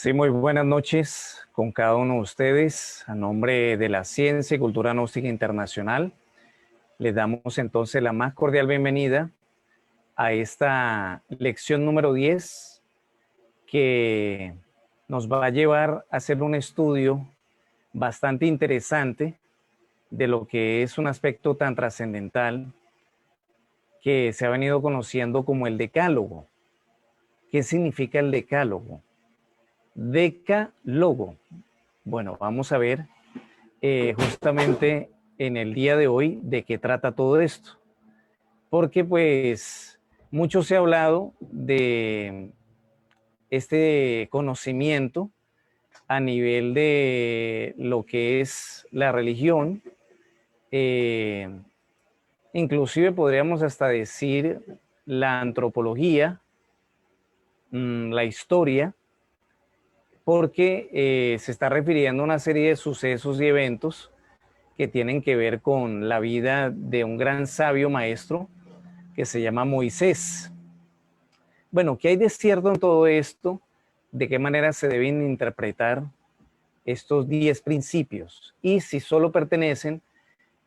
Sí, muy buenas noches con cada uno de ustedes. A nombre de la Ciencia y Cultura Gnóstica Internacional, les damos entonces la más cordial bienvenida a esta lección número 10 que nos va a llevar a hacer un estudio bastante interesante de lo que es un aspecto tan trascendental que se ha venido conociendo como el decálogo. ¿Qué significa el decálogo? Decálogo. Bueno, vamos a ver justamente en el día de hoy de qué trata todo esto. Porque pues mucho se ha hablado de este conocimiento a nivel de lo que es la religión, eh, inclusive podríamos hasta decir la antropología, la historia, porque se está refiriendo a una serie de sucesos y eventos que tienen que ver con la vida de un gran sabio maestro que se llama Moisés. Bueno, ¿qué hay de cierto en todo esto? ¿De qué manera se deben interpretar estos 10 principios? Y si solo pertenecen,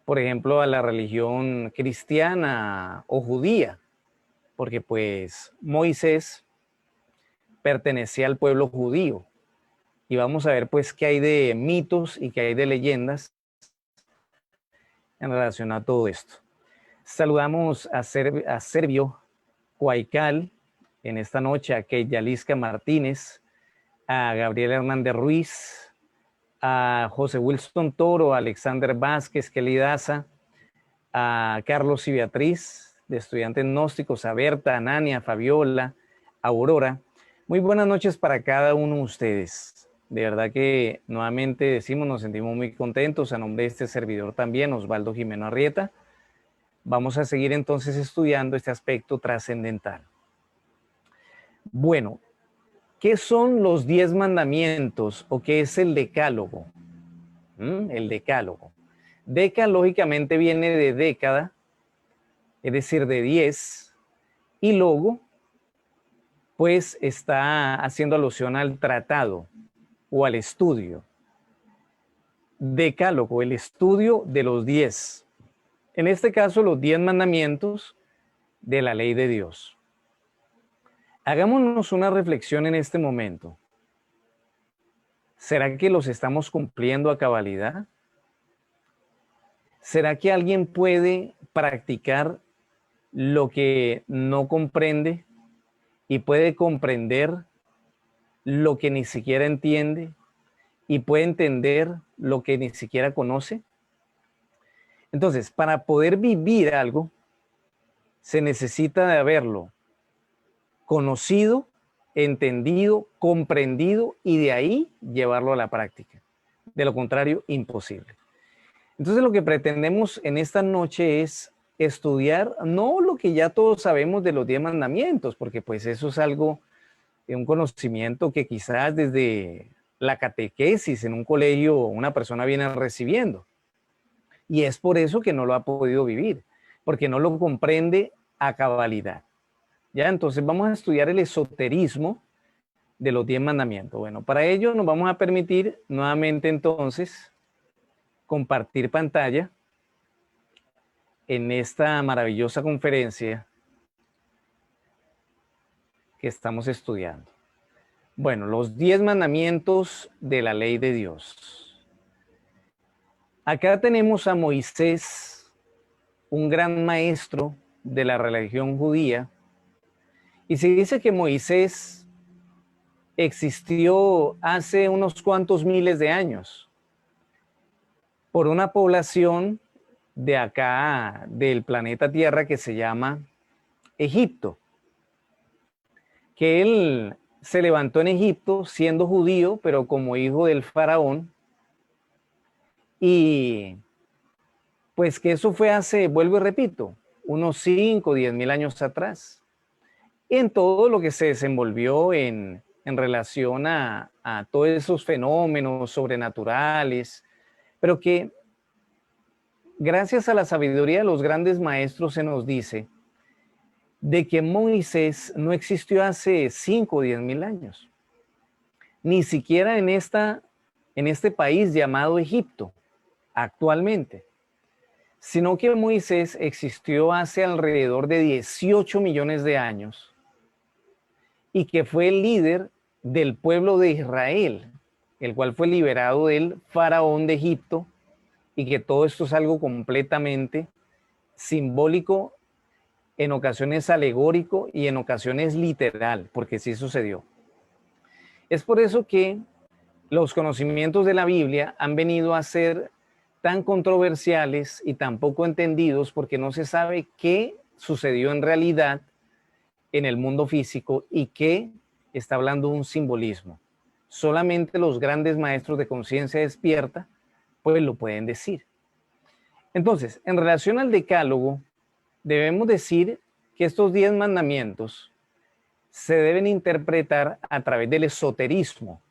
por ejemplo, a la religión cristiana o judía, porque pues Moisés pertenecía al pueblo judío. Y vamos a ver pues qué hay de mitos y qué hay de leyendas en relación a todo esto. Saludamos a Servio Huaycal en esta noche, a Keiyalisca Martínez, a Gabriel Hernández Ruiz, a José Wilson Toro, a Alexander Vázquez, Kelly Daza, a Carlos y Beatriz, de Estudiantes Gnósticos, a Berta, a Nania, a Fabiola, a Aurora. Muy buenas noches para cada uno de ustedes. De verdad que nuevamente decimos, nos sentimos muy contentos. A nombre de este servidor también, Osvaldo Jimeno Arrieta, vamos a seguir entonces estudiando este aspecto trascendental. Bueno, ¿qué son los 10 mandamientos o qué es el decálogo? El decálogo. Deca lógicamente viene de década, es decir, de 10, y logo, pues está haciendo alusión al tratado o al estudio. Decálogo, el estudio de los 10. En este caso, los 10 mandamientos de la ley de Dios. Hagámonos una reflexión en este momento. ¿Será que los estamos cumpliendo a cabalidad? ¿Será que alguien puede practicar lo que no comprende y puede comprender lo que ni siquiera entiende y puede entender lo que ni siquiera conoce? Entonces, para poder vivir algo, se necesita de haberlo conocido, entendido, comprendido y de ahí llevarlo a la práctica. De lo contrario, imposible. Entonces, lo que pretendemos en esta noche es estudiar no lo que ya todos sabemos de los 10 mandamientos, porque pues eso es algo, un conocimiento que quizás desde la catequesis en un colegio una persona viene recibiendo. Y es por eso que no lo ha podido vivir, porque no lo comprende a cabalidad. ¿Ya? Entonces vamos a estudiar el esoterismo de los 10 mandamientos. Bueno, para ello nos vamos a permitir nuevamente entonces compartir pantalla en esta maravillosa conferencia que estamos estudiando. Bueno, los 10 mandamientos de la ley de Dios. Acá tenemos a Moisés, un gran maestro de la religión judía, y se dice que Moisés existió hace unos cuantos miles de años por una población de acá, del planeta Tierra, que se llama Egipto, que él se levantó en Egipto siendo judío, pero como hijo del faraón, y pues que eso fue hace, vuelvo y repito, unos 5 o 10 mil años atrás, en todo lo que se desenvolvió en relación a todos esos fenómenos sobrenaturales, pero que gracias a la sabiduría de los grandes maestros se nos dice de que Moisés no existió hace 5 o 10 mil años. ni siquiera en este país llamado Egipto actualmente, sino que Moisés existió hace alrededor de 18 millones de años y que fue el líder del pueblo de Israel, el cual fue liberado del faraón de Egipto, y que todo esto es algo completamente simbólico, en ocasiones alegórico y en ocasiones literal, porque sí sucedió. Es por eso que los conocimientos de la Biblia han venido a ser tan controversiales y tan poco entendidos, porque no se sabe qué sucedió en realidad en el mundo físico y qué está hablando un simbolismo. Solamente los grandes maestros de conciencia despierta pues lo pueden decir. Entonces, en relación al decálogo, debemos decir que estos 10 mandamientos se deben interpretar a través del esoterismo.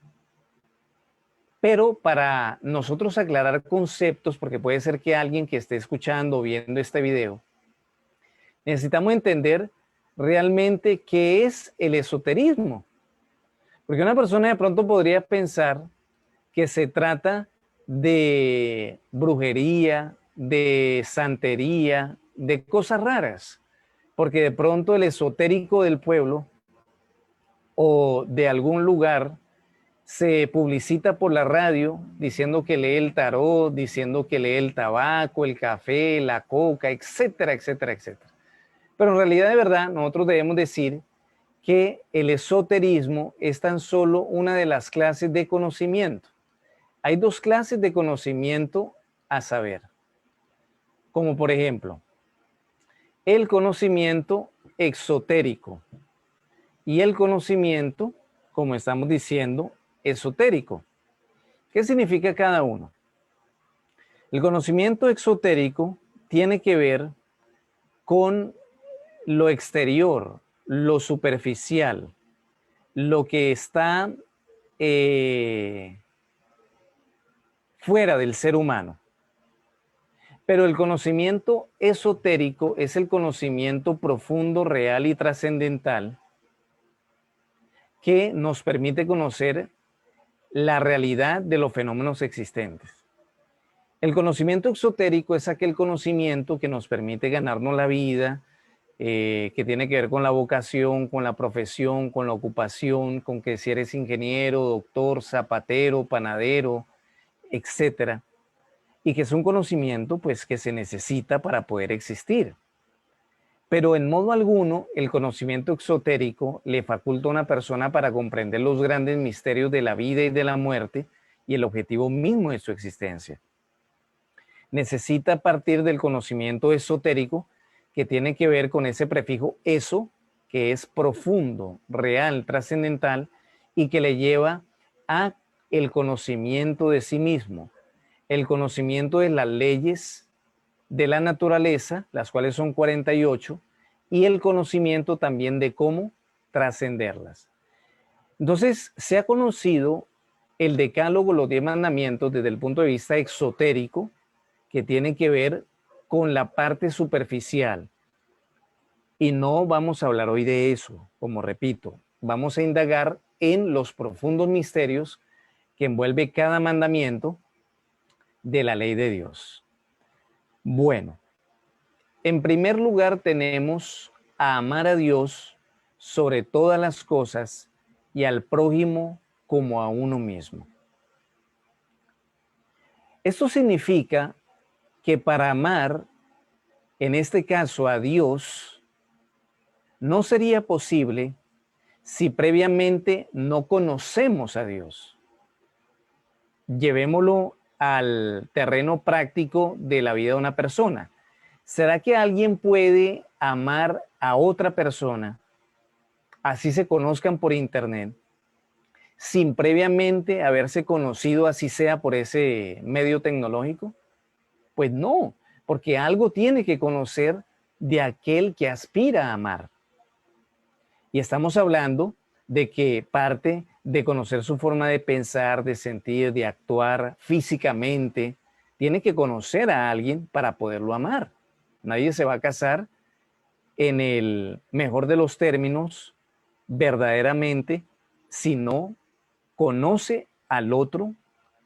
Pero para nosotros aclarar conceptos, porque puede ser que alguien que esté escuchando o viendo este video, necesitamos entender realmente qué es el esoterismo. Porque una persona de pronto podría pensar que se trata de brujería, de santería, de cosas raras, porque de pronto el esotérico del pueblo o de algún lugar se publicita por la radio diciendo que lee el tarot, diciendo que lee el tabaco, el café, la coca, etcétera, etcétera, etcétera. Pero en realidad, de verdad, nosotros debemos decir que el esoterismo es tan solo una de las clases de conocimiento. Hay dos clases de conocimiento a saber, como por ejemplo, el conocimiento exotérico y el conocimiento, como estamos diciendo, esotérico. ¿Qué significa cada uno? El conocimiento exotérico tiene que ver con lo exterior, lo superficial, lo que está fuera del ser humano. Pero el conocimiento esotérico es el conocimiento profundo, real y trascendental que nos permite conocer la realidad de los fenómenos existentes. El conocimiento exotérico es aquel conocimiento que nos permite ganarnos la vida, que tiene que ver con la vocación, con la profesión, con la ocupación, con que si eres ingeniero, doctor, zapatero, panadero, etcétera, y que es un conocimiento pues que se necesita para poder existir. Pero en modo alguno el conocimiento exotérico le faculta a una persona para comprender los grandes misterios de la vida y de la muerte y el objetivo mismo de su existencia. Necesita partir del conocimiento esotérico, que tiene que ver con ese prefijo eso, que es profundo, real, trascendental, y que le lleva a el conocimiento de sí mismo, el conocimiento de las leyes de la naturaleza, las cuales son 48, y el conocimiento también de cómo trascenderlas. Entonces, se ha conocido el decálogo, los 10 mandamientos, desde el punto de vista exotérico, que tiene que ver con la parte superficial. Y no vamos a hablar hoy de eso, como repito, vamos a indagar en los profundos misterios que envuelve cada mandamiento de la ley de Dios. Bueno, en primer lugar tenemos a amar a Dios sobre todas las cosas y al prójimo como a uno mismo. Esto significa que para amar, en este caso a Dios, no sería posible si previamente no conocemos a Dios. Llevémoslo al terreno práctico de la vida de una persona. ¿Será que alguien puede amar a otra persona, así se conozcan por internet, sin previamente haberse conocido, así sea por ese medio tecnológico? Pues no, porque algo tiene que conocer de aquel que aspira a amar. Y estamos hablando de que parte de conocer su forma de pensar, de sentir, de actuar físicamente, tiene que conocer a alguien para poderlo amar. Nadie se va a casar en el mejor de los términos verdaderamente si no conoce al otro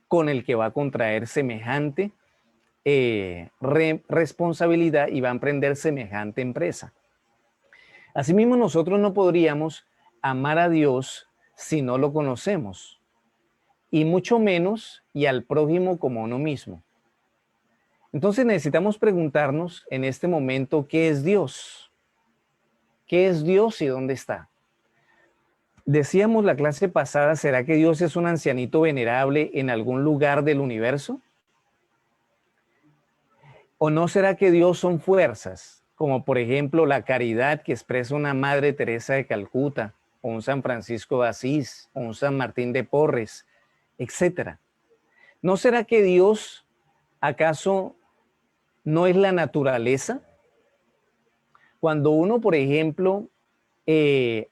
con el que va a contraer semejante responsabilidad y va a emprender semejante empresa. Asimismo, nosotros no podríamos amar a Dios si no lo conocemos, y mucho menos y al prójimo como uno mismo. Entonces necesitamos preguntarnos en este momento, ¿qué es Dios? ¿Qué es Dios y dónde está? Decíamos la clase pasada, ¿será que Dios es un ancianito venerable en algún lugar del universo? ¿O no será que Dios son fuerzas, como por ejemplo la caridad que expresa una Madre Teresa de Calcuta, o un San Francisco de Asís, o un San Martín de Porres, etcétera? ¿No será que Dios acaso no es la naturaleza? Cuando uno, por ejemplo,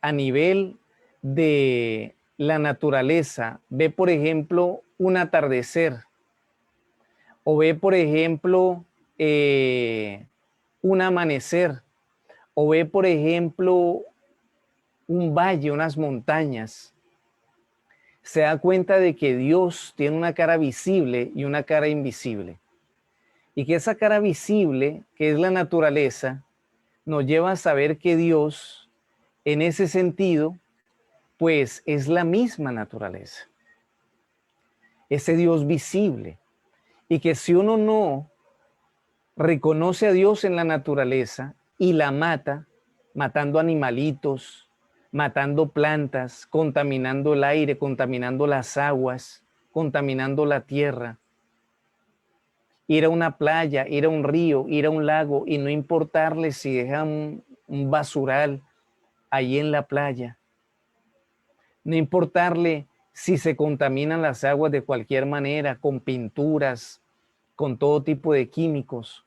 a nivel de la naturaleza, ve, por ejemplo, un atardecer, o ve, por ejemplo, un amanecer, o ve, por ejemplo, un valle, unas montañas, se da cuenta de que Dios tiene una cara visible y una cara invisible. Y que esa cara visible, que es la naturaleza, nos lleva a saber que Dios, en ese sentido, pues es la misma naturaleza. Ese Dios visible. Y que si uno no reconoce a Dios en la naturaleza y la mata, matando animalitos, matando plantas, contaminando el aire, contaminando las aguas, contaminando la tierra, ir a una playa, ir a un río, ir a un lago y no importarle si dejan un basural ahí en la playa, no importarle si se contaminan las aguas de cualquier manera, con pinturas, con todo tipo de químicos.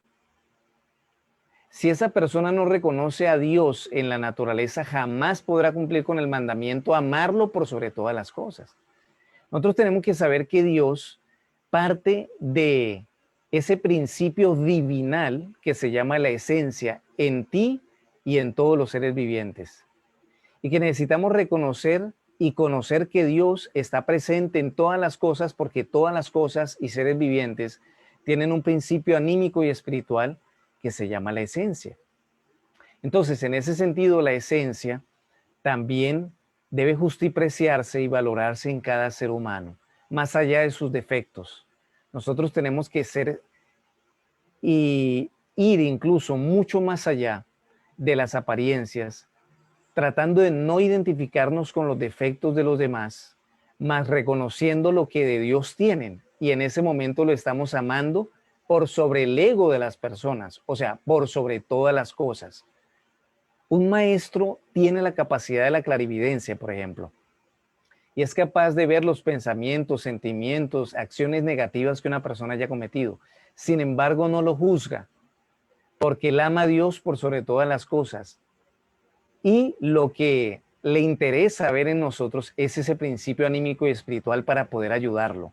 Si esa persona no reconoce a Dios en la naturaleza, jamás podrá cumplir con el mandamiento, amarlo por sobre todas las cosas. Nosotros tenemos que saber que Dios parte de ese principio divinal que se llama la esencia en ti y en todos los seres vivientes. Y que necesitamos reconocer y conocer que Dios está presente en todas las cosas, porque todas las cosas y seres vivientes tienen un principio anímico y espiritual que se llama la esencia. Entonces, en ese sentido, la esencia también debe justipreciarse y valorarse en cada ser humano, más allá de sus defectos. Nosotros tenemos que ser y ir incluso mucho más allá de las apariencias, tratando de no identificarnos con los defectos de los demás, más reconociendo lo que de Dios tienen. Y en ese momento lo estamos amando por sobre el ego de las personas, o sea, por sobre todas las cosas. Un maestro tiene la capacidad de la clarividencia, por ejemplo, y es capaz de ver los pensamientos, sentimientos, acciones negativas que una persona haya cometido. Sin embargo, no lo juzga, porque él ama a Dios por sobre todas las cosas. Y lo que le interesa ver en nosotros es ese principio anímico y espiritual para poder ayudarlo.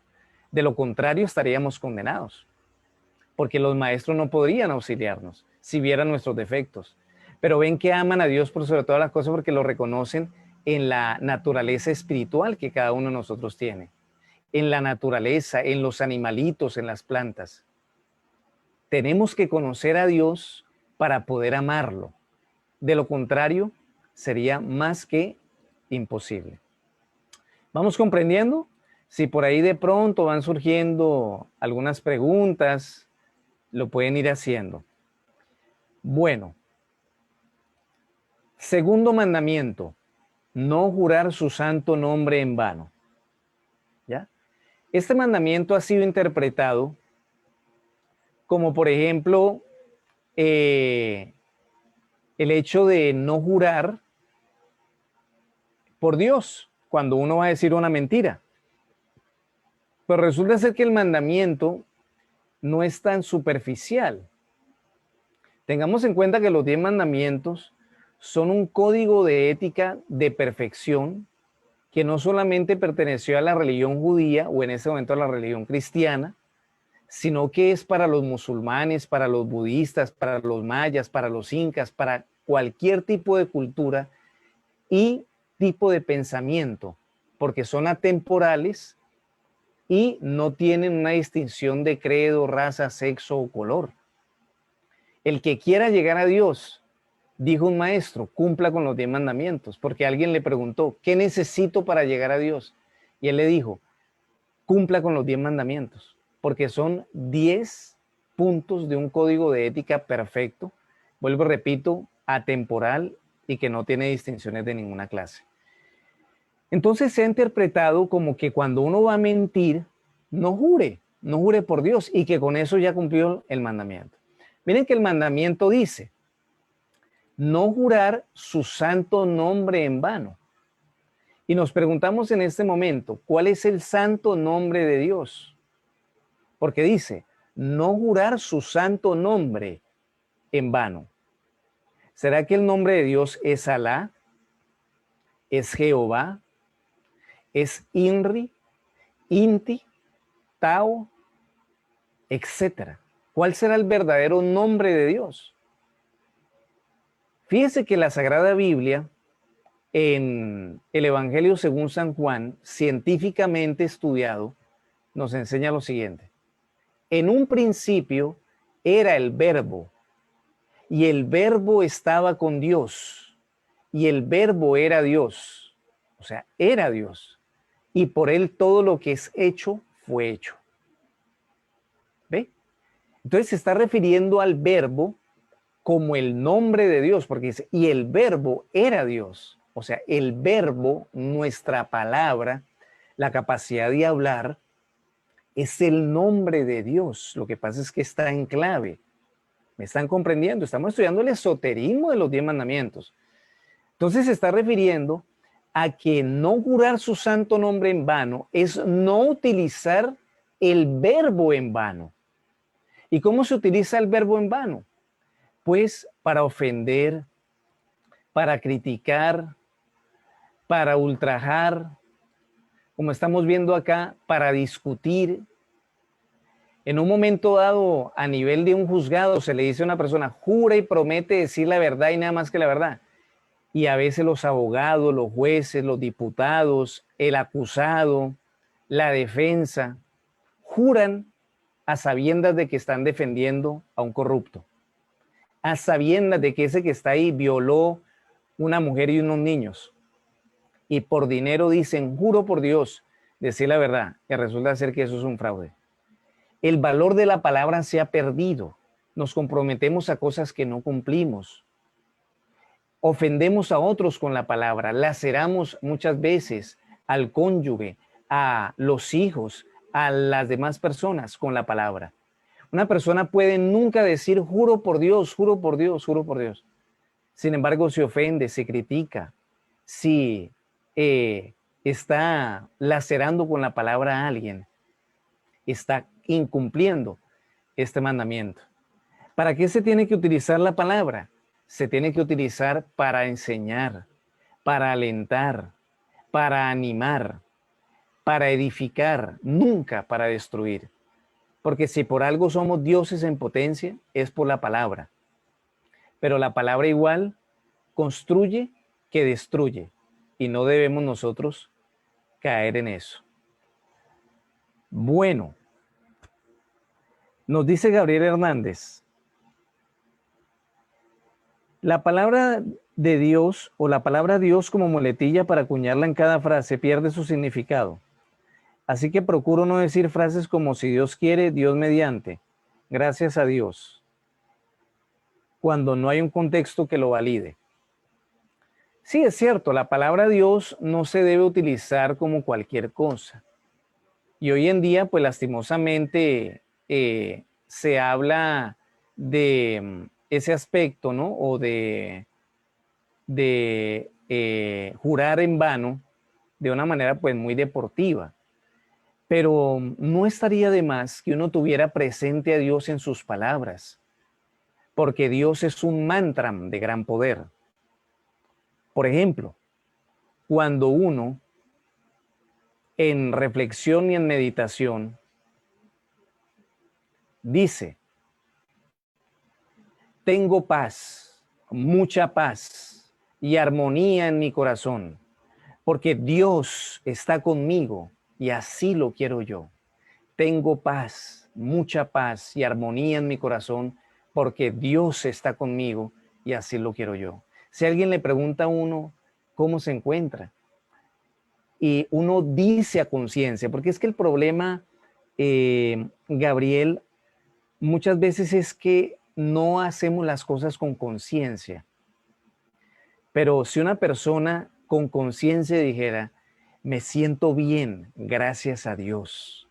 De lo contrario, estaríamos condenados, porque los maestros no podrían auxiliarnos si vieran nuestros defectos. Pero ven que aman a Dios por sobre todas las cosas porque lo reconocen en la naturaleza espiritual que cada uno de nosotros tiene, en la naturaleza, en los animalitos, en las plantas. Tenemos que conocer a Dios para poder amarlo. De lo contrario, sería más que imposible. ¿Vamos comprendiendo? Si por ahí de pronto van surgiendo algunas preguntas, lo pueden ir haciendo. Bueno, segundo mandamiento, no jurar su santo nombre en vano. ¿Ya? Este mandamiento ha sido interpretado como, por ejemplo, el hecho de no jurar por Dios cuando uno va a decir una mentira. Pero resulta ser que el mandamiento no es tan superficial. Tengamos en cuenta que los 10 mandamientos son un código de ética de perfección que no solamente perteneció a la religión judía o en ese momento a la religión cristiana, sino que es para los musulmanes, para los budistas, para los mayas, para los incas, para cualquier tipo de cultura y tipo de pensamiento. porque son atemporales y no tienen una distinción de credo, raza, sexo o color. El que quiera llegar a Dios, dijo un maestro, cumpla con los 10 mandamientos, porque alguien le preguntó, ¿qué necesito para llegar a Dios? Y él le dijo, cumpla con los 10 mandamientos, porque son 10 puntos de un código de ética perfecto, vuelvo, repito, atemporal y que no tiene distinciones de ninguna clase. Entonces se ha interpretado como que cuando uno va a mentir, no jure por Dios y que con eso ya cumplió el mandamiento. Miren que el mandamiento dice, no jurar su santo nombre en vano. Y nos preguntamos en este momento, ¿cuál es el santo nombre de Dios? Porque dice, no jurar su santo nombre en vano. ¿Será que el nombre de Dios es Alá? ¿Es Jehová? ¿Es Inri? ¿Inti? ¿Tao? Etcétera. ¿Cuál será el verdadero nombre de Dios? Fíjese que la Sagrada Biblia, en el Evangelio según San Juan, científicamente estudiado, nos enseña lo siguiente. En un principio era el Verbo, y el Verbo estaba con Dios, y el Verbo era Dios, o sea, era Dios, y por él todo lo que es hecho fue hecho. ¿Ve? Entonces se está refiriendo al Verbo como el nombre de Dios, porque dice, y el Verbo era Dios. O sea, el Verbo, nuestra palabra, la capacidad de hablar, es el nombre de Dios. Lo que pasa es que está en clave. ¿Me están comprendiendo? Estamos estudiando el esoterismo de los 10 mandamientos. Entonces se está refiriendo a que no jurar su santo nombre en vano es no utilizar el verbo en vano. ¿Y cómo se utiliza el verbo en vano? Pues para ofender, para criticar, para ultrajar, como estamos viendo acá, para discutir. En un momento dado, a nivel de un juzgado, se le dice a una persona, jura y promete decir la verdad y nada más que la verdad. Y a veces los abogados, los jueces, los diputados, el acusado, la defensa, juran a sabiendas de que están defendiendo a un corrupto, a sabiendas de que ese que está ahí violó una mujer y unos niños. Y por dinero dicen, juro por Dios, decir la verdad, que resulta ser que eso es un fraude. El valor de la palabra se ha perdido. Nos comprometemos a cosas que no cumplimos. Ofendemos a otros con la palabra, laceramos muchas veces al cónyuge, a los hijos, a las demás personas con la palabra. Una persona puede nunca decir juro por Dios, juro por Dios, juro por Dios. Sin embargo, se ofende, se critica, si está lacerando con la palabra a alguien, está incumpliendo este mandamiento. ¿Para qué se tiene que utilizar la palabra? Se tiene que utilizar para enseñar, para alentar, para animar, para edificar, nunca para destruir. Porque si por algo somos dioses en potencia, es por la palabra. Pero la palabra igual construye que destruye. Y no debemos nosotros caer en eso. Bueno, nos dice Gabriel Hernández, la palabra de Dios o la palabra Dios como muletilla para acuñarla en cada frase pierde su significado. Así que procuro no decir frases como si Dios quiere, Dios mediante, gracias a Dios, cuando no hay un contexto que lo valide. Sí, es cierto, la palabra Dios no se debe utilizar como cualquier cosa. Y hoy en día, pues lastimosamente, se habla de ese aspecto, ¿no? O de jurar en vano de una manera pues muy deportiva. Pero no estaría de más que uno tuviera presente a Dios en sus palabras, porque Dios es un mantra de gran poder. Por ejemplo, cuando uno en reflexión y en meditación dice, tengo paz, mucha paz y armonía en mi corazón, porque Dios está conmigo y así lo quiero yo. Tengo paz, mucha paz y armonía en mi corazón porque Dios está conmigo y así lo quiero yo. Si alguien le pregunta a uno cómo se encuentra y uno dice a conciencia, porque es que el problema, Gabriel, muchas veces es que no hacemos las cosas con conciencia. Pero si una persona con conciencia dijera, me siento bien, gracias a Dios.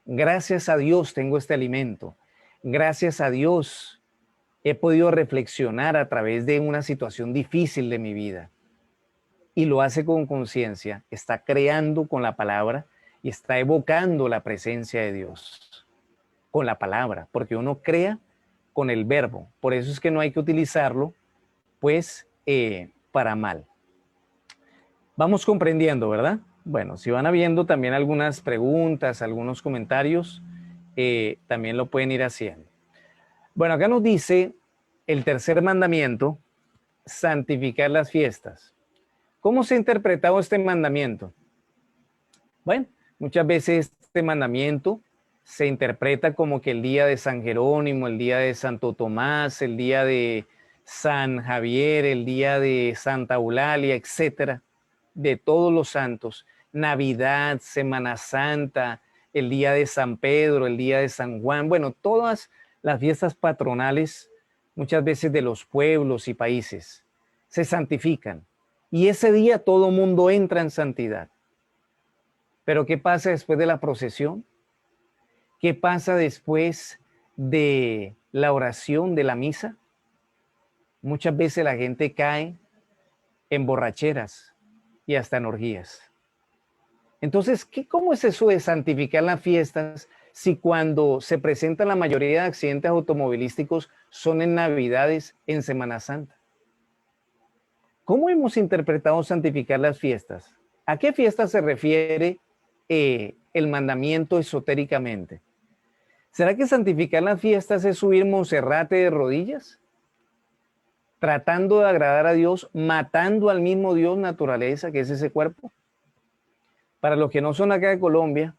Gracias a Dios tengo este alimento. Gracias a Dios he podido reflexionar a través de una situación difícil de mi vida. Y lo hace con conciencia, está creando con la palabra y está evocando la presencia de Dios con la palabra, porque uno crea con el verbo. Por eso es que no hay que utilizarlo, pues, para mal. Vamos comprendiendo, ¿verdad? Bueno, si van habiendo también algunas preguntas, algunos comentarios, también lo pueden ir haciendo. Bueno, acá nos dice el tercer mandamiento, santificar las fiestas. ¿Cómo se ha interpretado este mandamiento? Bueno, muchas veces este mandamiento se interpreta como que el día de San Jerónimo, el día de Santo Tomás, el día de San Javier, el día de Santa Eulalia, etcétera, de todos los santos, Navidad, Semana Santa, el día de San Pedro, el día de San Juan, bueno, todas las fiestas patronales, muchas veces de los pueblos y países, se santifican. Y ese día todo mundo entra en santidad. Pero ¿qué pasa después de la procesión? ¿Qué pasa después de la oración, de la misa? Muchas veces la gente cae en borracheras y hasta en orgías. Entonces, ¿cómo es eso de santificar las fiestas si cuando se presentan la mayoría de accidentes automovilísticos son en Navidades, en Semana Santa? ¿Cómo hemos interpretado santificar las fiestas? ¿A qué fiesta se refiere el mandamiento esotéricamente? ¿Será que santificar las fiestas es subir Monserrate de rodillas? Tratando de agradar a Dios, matando al mismo Dios naturaleza, que es ese cuerpo. Para los que no son acá de Colombia,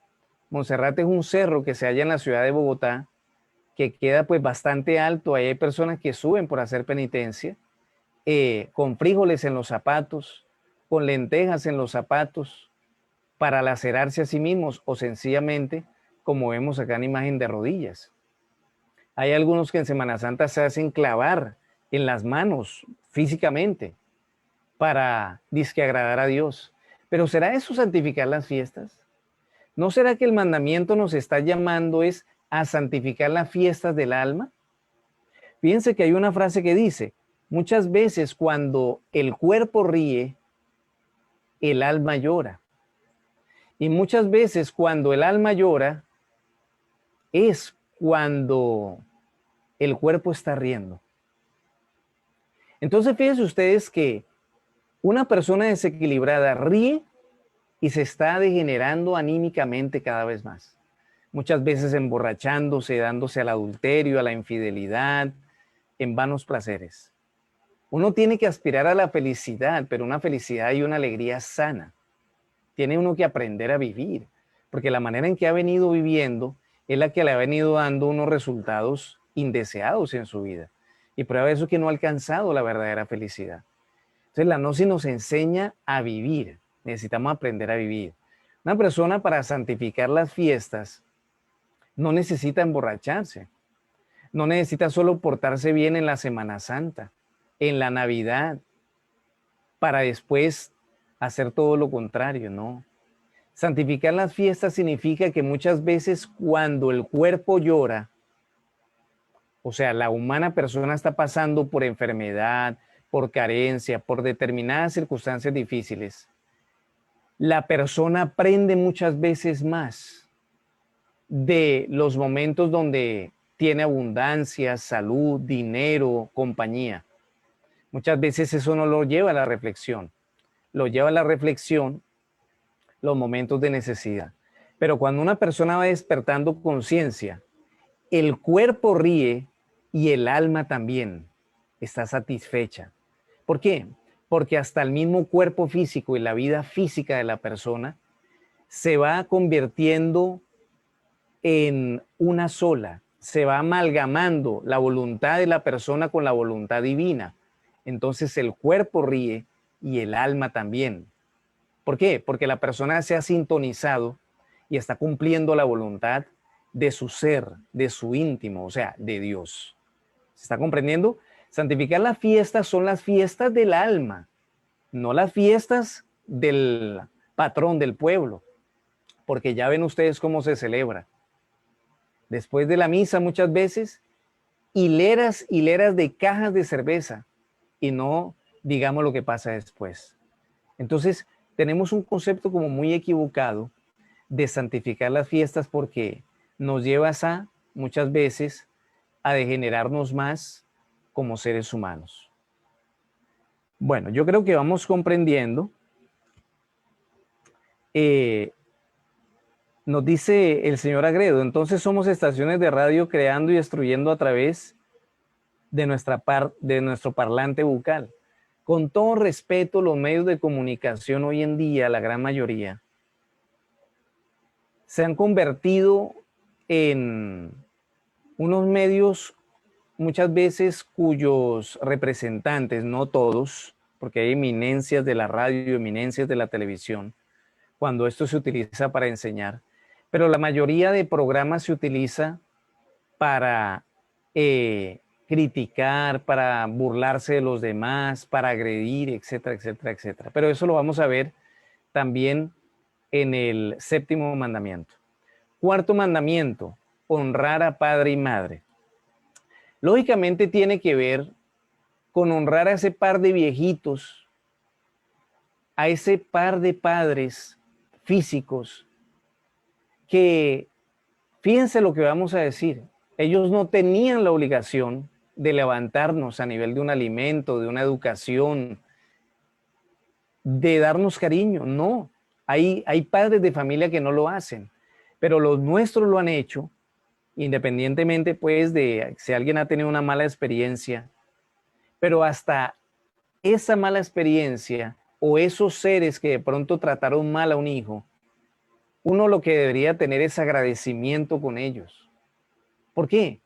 Monserrate es un cerro que se halla en la ciudad de Bogotá, que queda pues bastante alto. Ahí hay personas que suben por hacer penitencia, con frijoles en los zapatos, con lentejas en los zapatos, para lacerarse a sí mismos o sencillamente, como vemos acá en imagen, de rodillas. Hay algunos que en Semana Santa se hacen clavar en las manos físicamente para disque agradar a Dios. Pero ¿será eso santificar las fiestas? ¿No será que el mandamiento nos está llamando es a santificar las fiestas del alma? Fíjense que hay una frase que dice, muchas veces cuando el cuerpo ríe, el alma llora. Y muchas veces cuando el alma llora, es cuando el cuerpo está riendo. Entonces fíjense ustedes que una persona desequilibrada ríe y se está degenerando anímicamente cada vez más. Muchas veces emborrachándose, dándose al adulterio, a la infidelidad, en vanos placeres. Uno tiene que aspirar a la felicidad, pero una felicidad y una alegría sana. Tiene uno que aprender a vivir, porque la manera en que ha venido viviendo es la que le ha venido dando unos resultados indeseados en su vida. Y prueba de eso que no ha alcanzado la verdadera felicidad. Entonces la gnosis nos enseña a vivir. Necesitamos aprender a vivir. Una persona para santificar las fiestas no necesita emborracharse. No necesita solo portarse bien en la Semana Santa, en la Navidad, para después hacer todo lo contrario, ¿no? Santificar las fiestas significa que muchas veces cuando el cuerpo llora, o sea, la humana persona está pasando por enfermedad, por carencia, por determinadas circunstancias difíciles, la persona aprende muchas veces más de los momentos donde tiene abundancia, salud, dinero, compañía. Muchas veces eso no lo lleva a la reflexión, lo lleva a la reflexión los momentos de necesidad. Pero cuando una persona va despertando conciencia, el cuerpo ríe y el alma también está satisfecha. ¿Por qué? porque hasta el mismo cuerpo físico y la vida física de la persona se va convirtiendo en una sola, se va amalgamando la voluntad de la persona con la voluntad divina. Entonces el cuerpo ríe y el alma también. ¿Por qué? Porque la persona se ha sintonizado y está cumpliendo la voluntad de su ser, de su íntimo, o sea, de Dios. ¿Se está comprendiendo? Santificar las fiestas son las fiestas del alma, no las fiestas del patrón del pueblo, porque ya ven ustedes cómo se celebra. Después de la misa muchas veces, hileras de cajas de cerveza y no digamos lo que pasa después. Entonces, tenemos un concepto como muy equivocado de santificar las fiestas porque nos lleva a muchas veces a degenerarnos más como seres humanos. Bueno, yo creo que vamos comprendiendo. Nos dice el señor Agredo, entonces somos estaciones de radio creando y destruyendo a través de nuestro parlante bucal. Con todo respeto, los medios de comunicación hoy en día, la gran mayoría, se han convertido en unos medios muchas veces cuyos representantes, no todos, porque hay eminencias de la radio, eminencias de la televisión, cuando esto se utiliza para enseñar, pero la mayoría de programas se utiliza para criticar, para burlarse de los demás, para agredir, etcétera, etcétera, etcétera. Pero eso lo vamos a ver también en el séptimo mandamiento. Cuarto mandamiento, honrar a padre y madre. Lógicamente tiene que ver con honrar a ese par de viejitos, a ese par de padres físicos que, fíjense lo que vamos a decir, ellos no tenían la obligación de levantarnos a nivel de un alimento, de una educación, de darnos cariño, no. Hay padres de familia que no lo hacen, pero los nuestros lo han hecho, independientemente pues de si alguien ha tenido una mala experiencia, pero hasta esa mala experiencia o esos seres que de pronto trataron mal a un hijo, uno lo que debería tener es agradecimiento con ellos. ¿Por qué?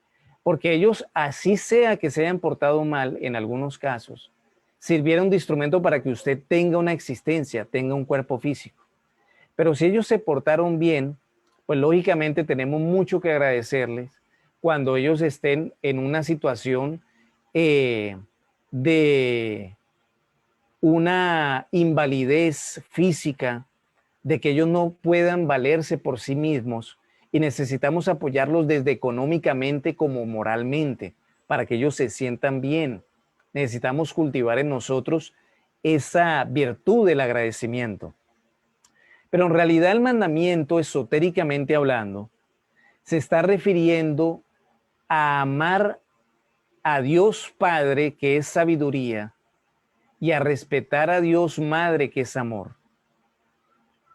Porque ellos, así sea que se hayan portado mal en algunos casos, sirvieron de instrumento para que usted tenga una existencia, tenga un cuerpo físico. Pero si ellos se portaron bien, pues lógicamente tenemos mucho que agradecerles cuando ellos estén en una situación de una invalidez física, de que ellos no puedan valerse por sí mismos y necesitamos apoyarlos desde económicamente como moralmente para que ellos se sientan bien. Necesitamos cultivar en nosotros esa virtud del agradecimiento. Pero en realidad el mandamiento, esotéricamente hablando, se está refiriendo a amar a Dios Padre, que es sabiduría, y a respetar a Dios Madre, que es amor.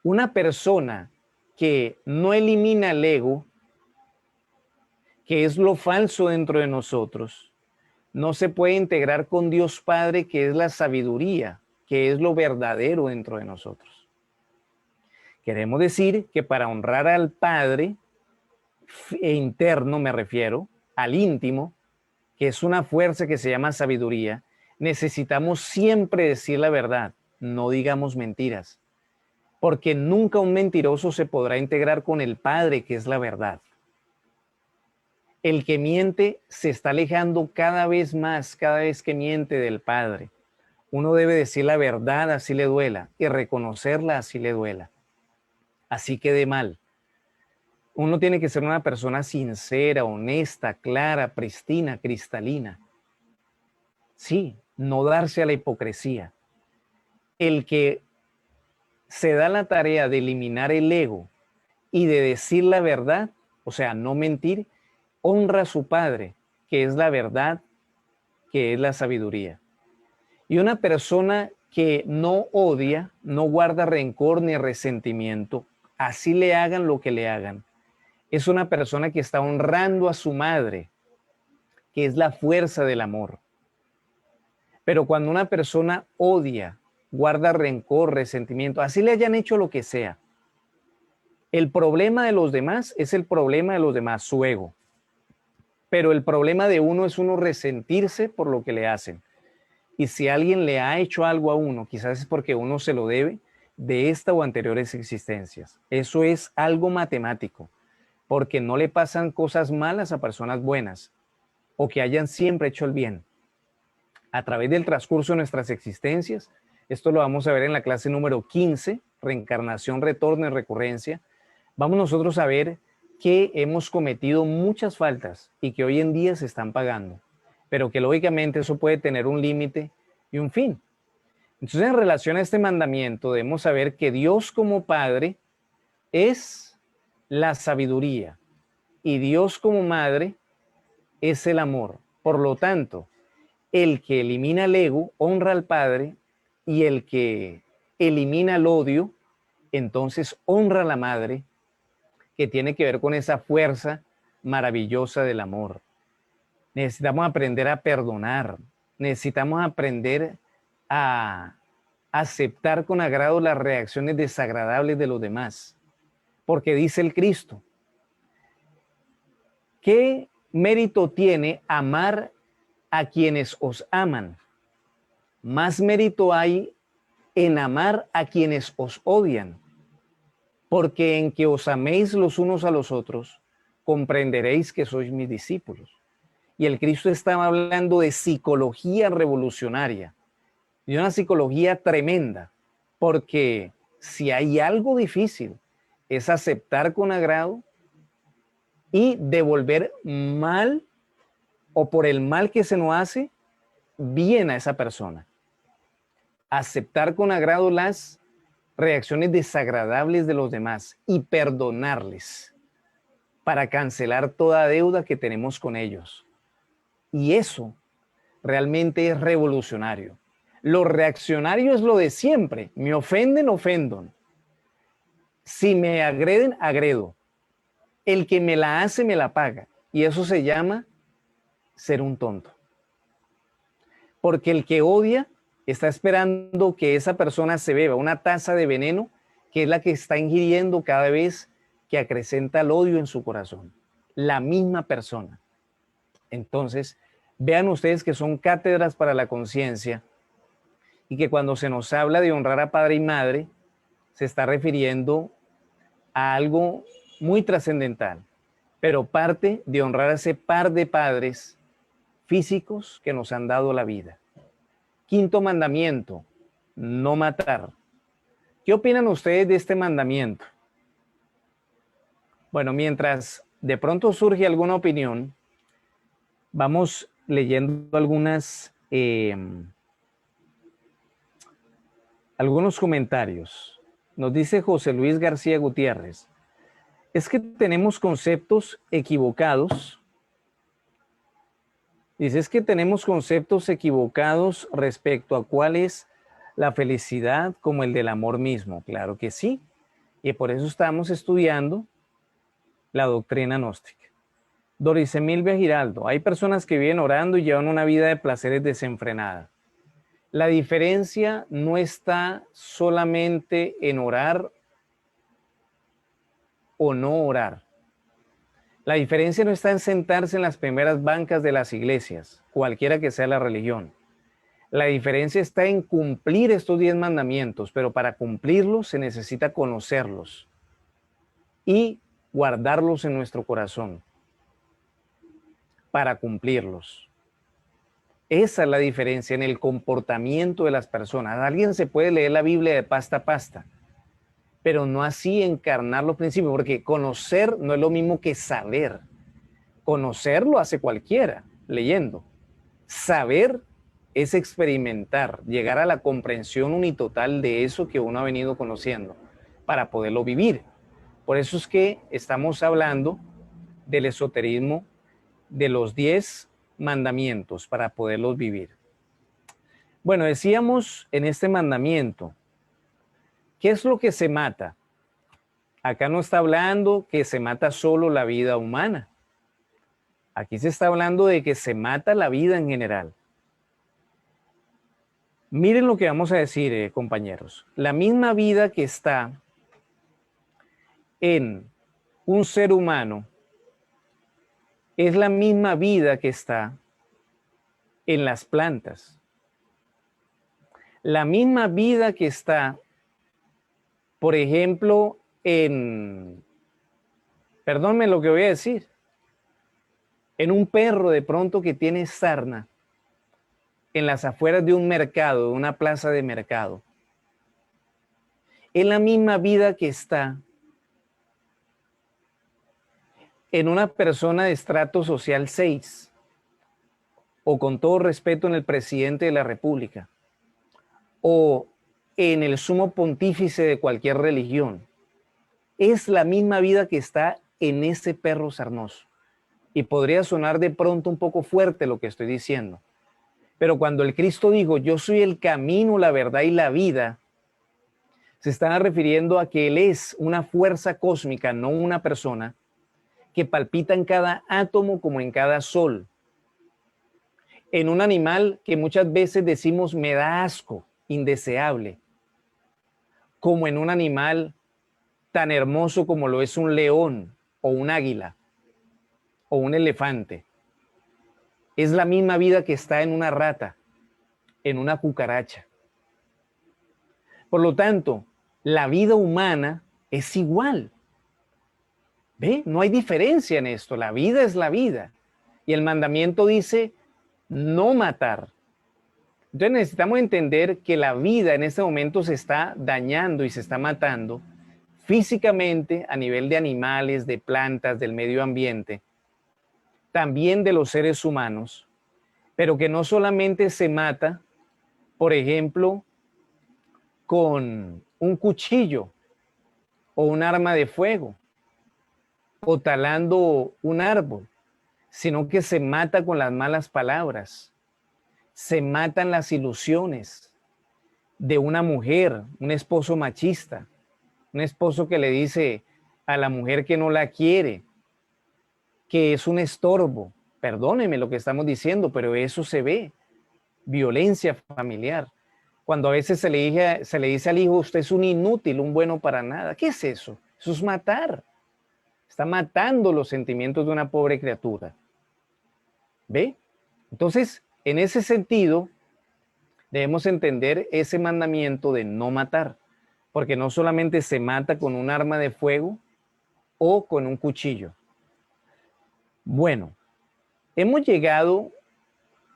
Una persona que no elimina el ego, que es lo falso dentro de nosotros, no se puede integrar con Dios Padre, que es la sabiduría, que es lo verdadero dentro de nosotros. Queremos decir que para honrar al Padre interno, me refiero, al íntimo, que es una fuerza que se llama sabiduría, necesitamos siempre decir la verdad, no digamos mentiras, porque nunca un mentiroso se podrá integrar con el Padre, que es la verdad. El que miente se está alejando cada vez más, cada vez que miente del Padre. Uno debe decir la verdad así le duela y reconocerla así le duela. Así quede mal. Uno tiene que ser una persona sincera, honesta, clara, pristina, cristalina. Sí, no darse a la hipocresía. El que se da la tarea de eliminar el ego y de decir la verdad, o sea, no mentir, honra a su Padre, que es la verdad, que es la sabiduría. Y una persona que no odia, no guarda rencor ni resentimiento, así le hagan lo que le hagan, es una persona que está honrando a su madre, que es la fuerza del amor. Pero cuando una persona odia, guarda rencor, resentimiento, así le hayan hecho lo que sea, el problema de los demás es el problema de los demás, su ego. Pero el problema de uno es uno resentirse por lo que le hacen. Y si alguien le ha hecho algo a uno, quizás es porque uno se lo debe de esta o anteriores existencias. Eso es algo matemático, porque no le pasan cosas malas a personas buenas o que hayan siempre hecho el bien. A través del transcurso de nuestras existencias, esto lo vamos a ver en la clase número 15, reencarnación, retorno y recurrencia, vamos nosotros a ver que hemos cometido muchas faltas y que hoy en día se están pagando, pero que lógicamente eso puede tener un límite y un fin. Entonces, en relación a este mandamiento, debemos saber que Dios como Padre es la sabiduría y Dios como Madre es el amor. Por lo tanto, el que elimina el ego honra al Padre y el que elimina el odio, entonces honra a la Madre, que tiene que ver con esa fuerza maravillosa del amor. Necesitamos aprender a perdonar, necesitamos aprender a aceptar con agrado las reacciones desagradables de los demás, porque dice el Cristo, ¿qué mérito tiene amar a quienes os aman? Más mérito hay en amar a quienes os odian, porque en que os améis los unos a los otros, comprenderéis que sois mis discípulos. Y el Cristo estaba hablando de psicología revolucionaria, y una psicología tremenda, porque si hay algo difícil es aceptar con agrado y devolver mal o por el mal que se nos hace, bien a esa persona. Aceptar con agrado las reacciones desagradables de los demás y perdonarles para cancelar toda deuda que tenemos con ellos. Y eso realmente es revolucionario. Lo reaccionario es lo de siempre. Me ofenden, ofendo. Si me agreden, agredo. El que me la hace, me la paga. Y eso se llama ser un tonto. Porque el que odia está esperando que esa persona se beba una taza de veneno, que es la que está ingiriendo cada vez que acrecenta el odio en su corazón. La misma persona. Entonces, vean ustedes que son cátedras para la conciencia y que cuando se nos habla de honrar a padre y madre, se está refiriendo a algo muy trascendental, pero parte de honrar a ese par de padres físicos que nos han dado la vida. Quinto mandamiento, no matar. ¿Qué opinan ustedes de este mandamiento? Bueno, mientras de pronto surge alguna opinión, vamos leyendo algunos comentarios. Nos dice José Luis García Gutiérrez, es que tenemos conceptos equivocados. Dice, es que tenemos conceptos equivocados respecto a cuál es la felicidad como el del amor mismo. Claro que sí. Y por eso estamos estudiando la doctrina gnóstica. Doris Emilvia Giraldo, hay personas que viven orando y llevan una vida de placeres desenfrenada. La diferencia no está solamente en orar o no orar. La diferencia no está en sentarse en las primeras bancas de las iglesias, cualquiera que sea la religión. La diferencia está en cumplir estos 10 mandamientos, pero para cumplirlos se necesita conocerlos y guardarlos en nuestro corazón para cumplirlos. Esa es la diferencia en el comportamiento de las personas. Alguien se puede leer la Biblia de pasta a pasta, pero no así encarnar los principios, porque conocer no es lo mismo que saber. Conocer lo hace cualquiera, leyendo. Saber es experimentar, llegar a la comprensión unitotal de eso que uno ha venido conociendo, para poderlo vivir. Por eso es que estamos hablando del esoterismo, de los 10 mandamientos para poderlos vivir. Bueno, decíamos en este mandamiento, ¿qué es lo que se mata? Acá no está hablando que se mata solo la vida humana. Aquí se está hablando de que se mata la vida en general. Miren lo que vamos a decir, compañeros. La misma vida que está en un ser humano es la misma vida que está en las plantas. La misma vida que está, por ejemplo, perdónme lo que voy a decir, en un perro de pronto que tiene sarna en las afueras de un mercado, de una plaza de mercado. Es la misma vida que está en una persona de estrato social 6, o con todo respeto en el presidente de la República, o en el sumo pontífice de cualquier religión. Es la misma vida que está en ese perro sarnoso. Y podría sonar de pronto un poco fuerte lo que estoy diciendo. Pero cuando el Cristo dijo, yo soy el camino, la verdad y la vida, se estaba refiriendo a que Él es una fuerza cósmica, no una persona, que palpita en cada átomo como en cada sol. En un animal que muchas veces decimos me da asco, indeseable, como en un animal tan hermoso como lo es un león o un águila o un elefante. Es la misma vida que está en una rata, en una cucaracha. Por lo tanto, la vida humana es igual. ¿Ve? No hay diferencia en esto. La vida es la vida. Y el mandamiento dice no matar. Entonces necesitamos entender que la vida en este momento se está dañando y se está matando físicamente a nivel de animales, de plantas, del medio ambiente, también de los seres humanos, pero que no solamente se mata, por ejemplo, con un cuchillo o un arma de fuego o talando un árbol, sino que se mata con las malas palabras, se matan las ilusiones de una mujer, un esposo machista, un esposo que le dice a la mujer que no la quiere, que es un estorbo. Perdóneme lo que estamos diciendo, pero eso se ve, violencia familiar. Cuando a veces se le dice al hijo, usted es un inútil, un bueno para nada. ¿Qué es eso? Eso es matar. Está matando los sentimientos de una pobre criatura. ¿Ve? Entonces, en ese sentido, debemos entender ese mandamiento de no matar, porque no solamente se mata con un arma de fuego o con un cuchillo. Bueno, hemos llegado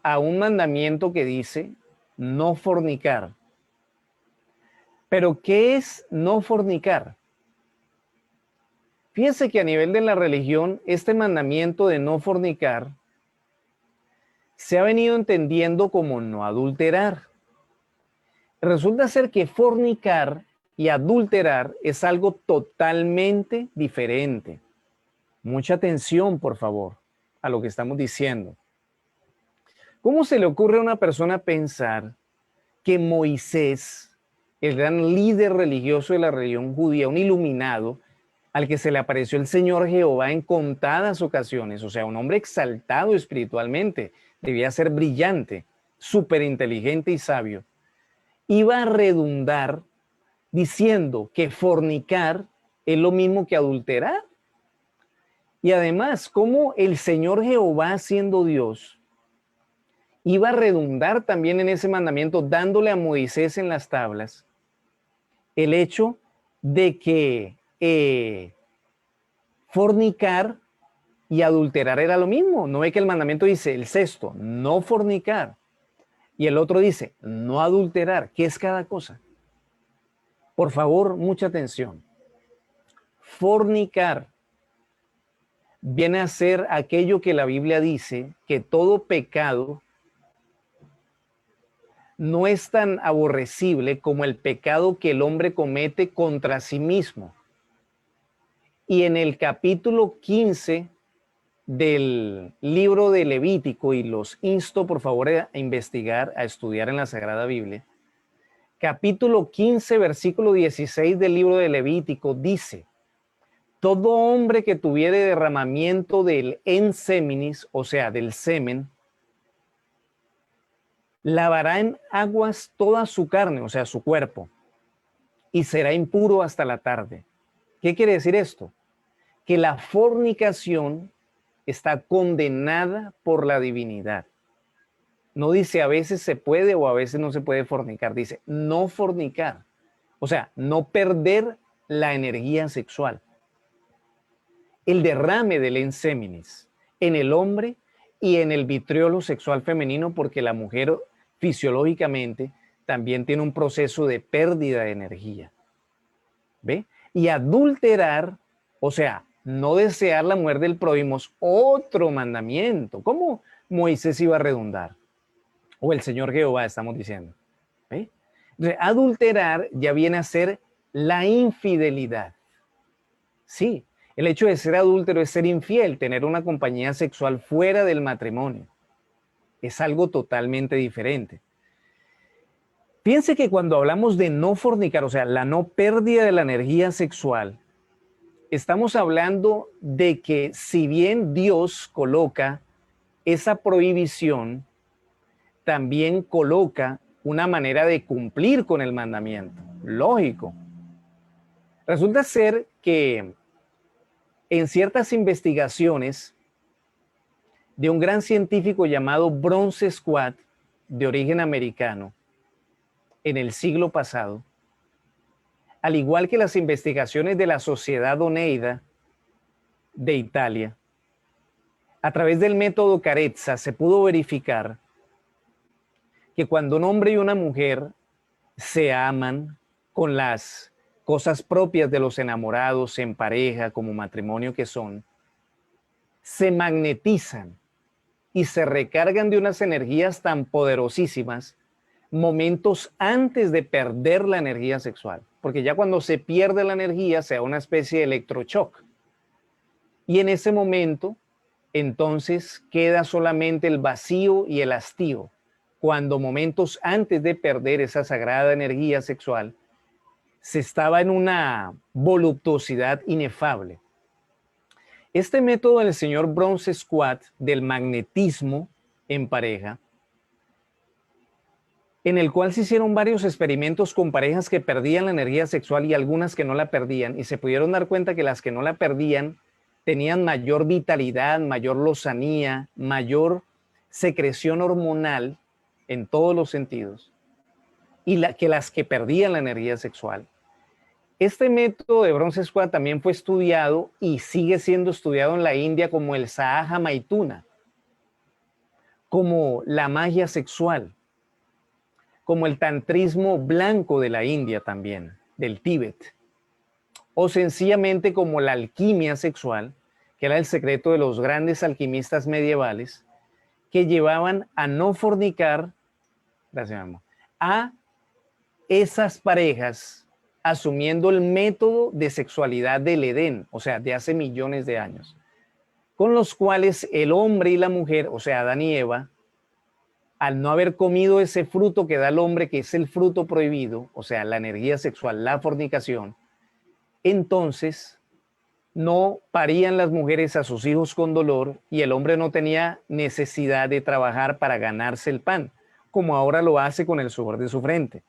a un mandamiento que dice no fornicar. Pero, ¿qué es no fornicar? Fíjense que a nivel de la religión, este mandamiento de no fornicar se ha venido entendiendo como no adulterar. Resulta ser que fornicar y adulterar es algo totalmente diferente. Mucha atención, por favor, a lo que estamos diciendo. ¿Cómo se le ocurre a una persona pensar que Moisés, el gran líder religioso de la religión judía, un iluminado, al que se le apareció el Señor Jehová en contadas ocasiones, o sea, un hombre exaltado espiritualmente, debía ser brillante, súper inteligente y sabio, iba a redundar diciendo que fornicar es lo mismo que adulterar? Y además, ¿cómo el Señor Jehová, siendo Dios, iba a redundar también en ese mandamiento, dándole a Moisés en las tablas el hecho de que fornicar y adulterar era lo mismo? ¿No ve que el mandamiento dice, el sexto, no fornicar, y el otro dice, no adulterar? ¿Qué es cada cosa? Por favor, mucha atención. Fornicar viene a ser aquello que la Biblia dice, que todo pecado no es tan aborrecible como el pecado que el hombre comete contra sí mismo. Y en el capítulo 15 del libro de Levítico, y los insto por favor a investigar, a estudiar en la Sagrada Biblia, capítulo 15, versículo 16 del libro de Levítico dice: todo hombre que tuviere derramamiento del enseminis, o sea, del semen, lavará en aguas toda su carne, o sea, su cuerpo, y será impuro hasta la tarde. ¿Qué quiere decir esto? Que la fornicación está condenada por la divinidad. No dice a veces se puede o a veces no se puede fornicar, dice no fornicar, o sea, no perder la energía sexual. El derrame del ensémenis en el hombre y en el vitriolo sexual femenino, porque la mujer fisiológicamente también tiene un proceso de pérdida de energía. ¿Ve? Y adulterar, o sea, no desear la mujer del prójimo es otro mandamiento. ¿Cómo Moisés iba a redundar? O el Señor Jehová, estamos diciendo. ¿Ve? Entonces, adulterar ya viene a ser la infidelidad. Sí, el hecho de ser adúltero es ser infiel, tener una compañía sexual fuera del matrimonio. Es algo totalmente diferente. Piense que cuando hablamos de no fornicar, o sea, la no pérdida de la energía sexual, estamos hablando de que si bien Dios coloca esa prohibición, también coloca una manera de cumplir con el mandamiento. Lógico. Resulta ser que en ciertas investigaciones de un gran científico llamado Bronce Squat, de origen americano, en el siglo pasado, al igual que las investigaciones de la Sociedad Oneida de Italia, a través del método Carezza se pudo verificar que cuando un hombre y una mujer se aman con las cosas propias de los enamorados en pareja, como matrimonio que son, se magnetizan y se recargan de unas energías tan poderosísimas momentos antes de perder la energía sexual. Porque ya cuando se pierde la energía se da una especie de electroshock. Y en ese momento, entonces queda solamente el vacío y el hastío. Cuando momentos antes de perder esa sagrada energía sexual, se estaba en una voluptuosidad inefable. Este método del señor Bronce Squat del magnetismo en pareja, en el cual se hicieron varios experimentos con parejas que perdían la energía sexual y algunas que no la perdían, y se pudieron dar cuenta que las que no la perdían tenían mayor vitalidad, mayor lozanía, mayor secreción hormonal en todos los sentidos, y que las que perdían la energía sexual. Este método de Bronce Squat también fue estudiado y sigue siendo estudiado en la India como el Sahaja Maituna, como la magia sexual, como el tantrismo blanco de la India también, del Tíbet, o sencillamente como la alquimia sexual, que era el secreto de los grandes alquimistas medievales, que llevaban a no fornicar, gracias, amor, a esas parejas asumiendo el método de sexualidad del Edén, o sea, de hace millones de años, con los cuales el hombre y la mujer, o sea, Adán y Eva, al no haber comido ese fruto que da el hombre, que es el fruto prohibido, o sea, la energía sexual, la fornicación, entonces no parían las mujeres a sus hijos con dolor y el hombre no tenía necesidad de trabajar para ganarse el pan, como ahora lo hace con el sudor de su frente.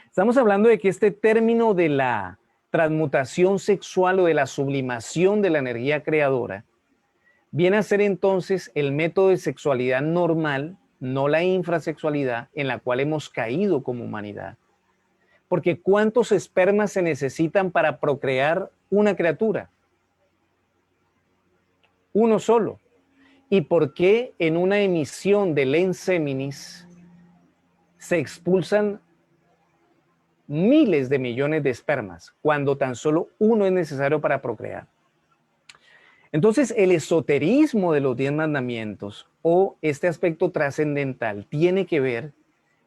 Estamos hablando de que este término de la transmutación sexual o de la sublimación de la energía creadora viene a ser entonces el método de sexualidad normal, no la infrasexualidad en la cual hemos caído como humanidad. Porque ¿cuántos espermas se necesitan para procrear una criatura? Uno solo. ¿Y por qué en una emisión del enseminis se expulsan miles de millones de espermas cuando tan solo uno es necesario para procrear? Entonces, el esoterismo de los 10 mandamientos o este aspecto trascendental tiene que ver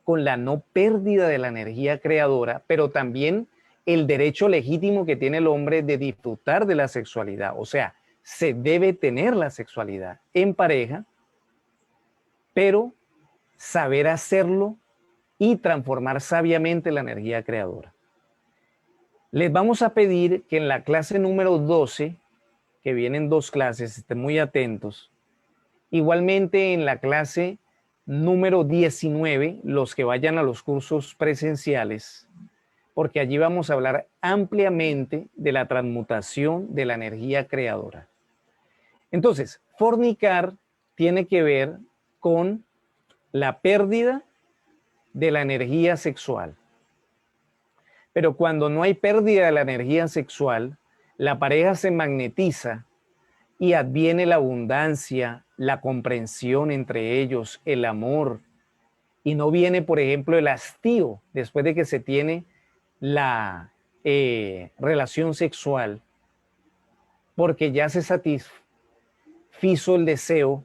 con la no pérdida de la energía creadora, pero también el derecho legítimo que tiene el hombre de disfrutar de la sexualidad. O sea, se debe tener la sexualidad en pareja, pero saber hacerlo y transformar sabiamente la energía creadora. Les vamos a pedir que en la clase número 12, que vienen 2 clases, estén muy atentos. Igualmente en la clase número 19, los que vayan a los cursos presenciales, porque allí vamos a hablar ampliamente de la transmutación de la energía creadora. Entonces, fornicar tiene que ver con la pérdida de la energía sexual. Pero cuando no hay pérdida de la energía sexual, la pareja se magnetiza y adviene la abundancia, la comprensión entre ellos, el amor, y no viene, por ejemplo, el hastío después de que se tiene la relación sexual, porque ya se satisfizo el deseo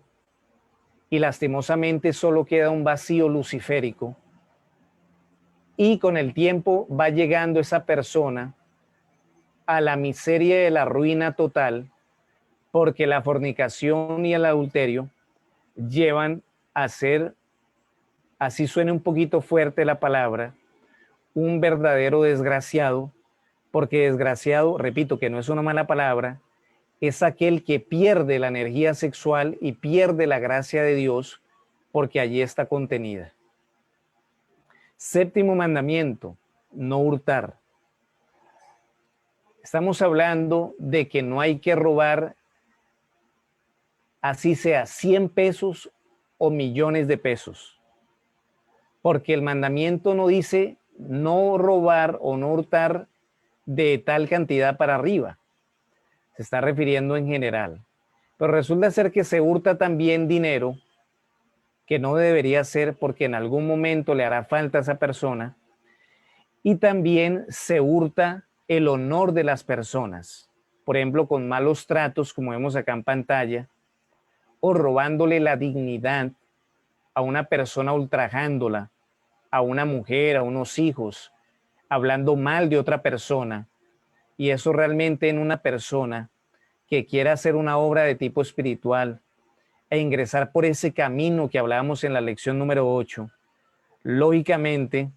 y lastimosamente solo queda un vacío luciférico, y con el tiempo va llegando esa persona a la miseria de la ruina total, porque la fornicación y el adulterio llevan a ser, así suena un poquito fuerte la palabra, un verdadero desgraciado, porque desgraciado, repito que no es una mala palabra, es aquel que pierde la energía sexual y pierde la gracia de Dios, porque allí está contenida. Séptimo mandamiento, no hurtar. Estamos hablando de que no hay que robar, así sea 100 pesos o millones de pesos, porque el mandamiento no dice no robar o no hurtar de tal cantidad para arriba, se está refiriendo en general. Pero resulta ser que se hurta también dinero que no debería ser, porque en algún momento le hará falta a esa persona, y también se hurta el honor de las personas, por ejemplo, con malos tratos, como vemos acá en pantalla, o robándole la dignidad a una persona, ultrajándola, a una mujer, a unos hijos, hablando mal de otra persona. Y eso realmente en una persona que quiera hacer una obra de tipo espiritual e ingresar por ese camino que hablábamos en la lección número 8, lógicamente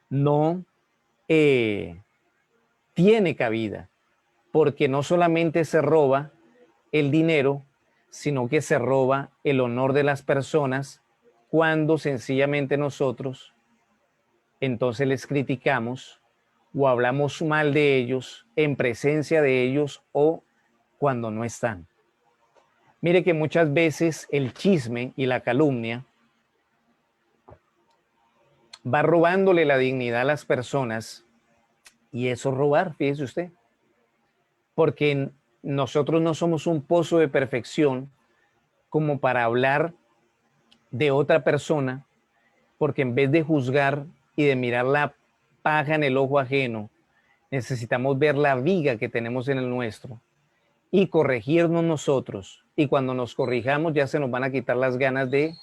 no tiene cabida, porque no solamente se roba el dinero, sino que se roba el honor de las personas, cuando sencillamente nosotros entonces les criticamos o hablamos mal de ellos en presencia de ellos o cuando no están. Mire que muchas veces el chisme y la calumnia va robándole la dignidad a las personas, y eso es robar, fíjese usted, porque nosotros no somos un pozo de perfección como para hablar de otra persona, porque en vez de juzgar y de mirar la paja en el ojo ajeno, necesitamos ver la viga que tenemos en el nuestro y corregirnos nosotros. Y cuando nos corrijamos ya se nos van a quitar las ganas de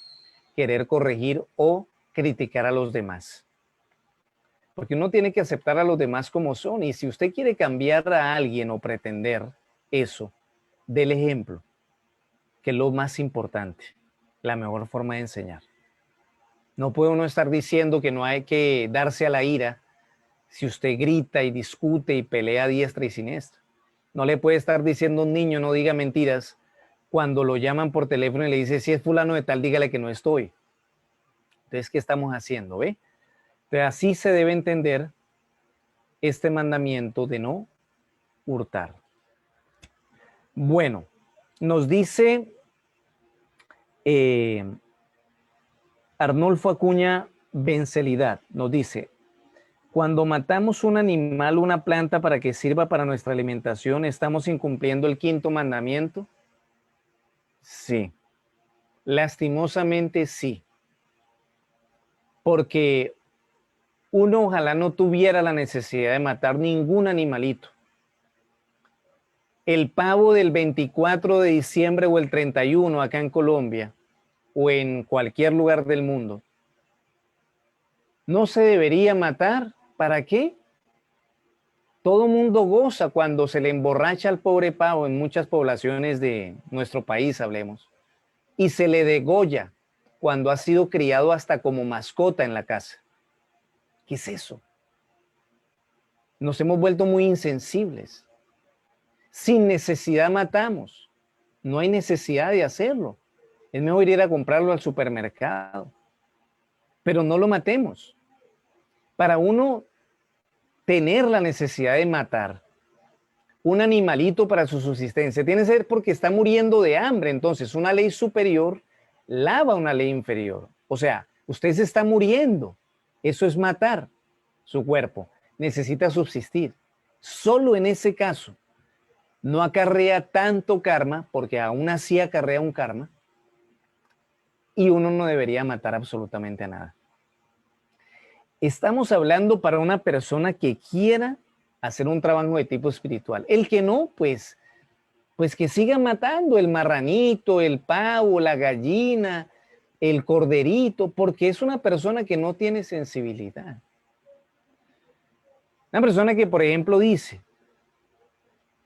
querer corregir o criticar a los demás. Porque uno tiene que aceptar a los demás como son, y si usted quiere cambiar a alguien o pretender eso, del ejemplo, que es lo más importante, la mejor forma de enseñar. No puede uno estar diciendo que no hay que darse a la ira si usted grita y discute y pelea a diestra y siniestra. No le puede estar diciendo a un niño no diga mentiras cuando lo llaman por teléfono y le dice si es fulano de tal, dígale que no estoy. Entonces, ¿qué estamos haciendo? ¿Ve? Entonces, así se debe entender este mandamiento de no hurtar. Bueno, nos dice Arnulfo Acuña Bencelidad, nos dice: cuando matamos un animal o una planta para que sirva para nuestra alimentación, ¿estamos incumpliendo el quinto mandamiento? Sí, lastimosamente sí, porque uno ojalá no tuviera la necesidad de matar ningún animalito. El pavo del 24 de diciembre o el 31 acá en Colombia o en cualquier lugar del mundo no se debería matar. ¿Para qué? Todo mundo goza cuando se le emborracha al pobre pavo en muchas poblaciones de nuestro país, hablemos, y se le degolla cuando ha sido criado hasta como mascota en la casa. ¿Qué es eso? Nos hemos vuelto muy insensibles. Sin necesidad matamos. No hay necesidad de hacerlo. Es mejor ir a comprarlo al supermercado, pero no lo matemos. Para uno tener la necesidad de matar un animalito para su subsistencia, tiene que ser porque está muriendo de hambre. Entonces, una ley superior lava una ley inferior. O sea, usted se está muriendo. Eso es matar su cuerpo. Necesita subsistir. Solo en ese caso no acarrea tanto karma, porque aún así acarrea un karma, y uno no debería matar absolutamente a nada. Estamos hablando para una persona que quiera hacer un trabajo de tipo espiritual. El que no, pues que siga matando el marranito, el pavo, la gallina, el corderito, porque es una persona que no tiene sensibilidad. Una persona que, por ejemplo, dice,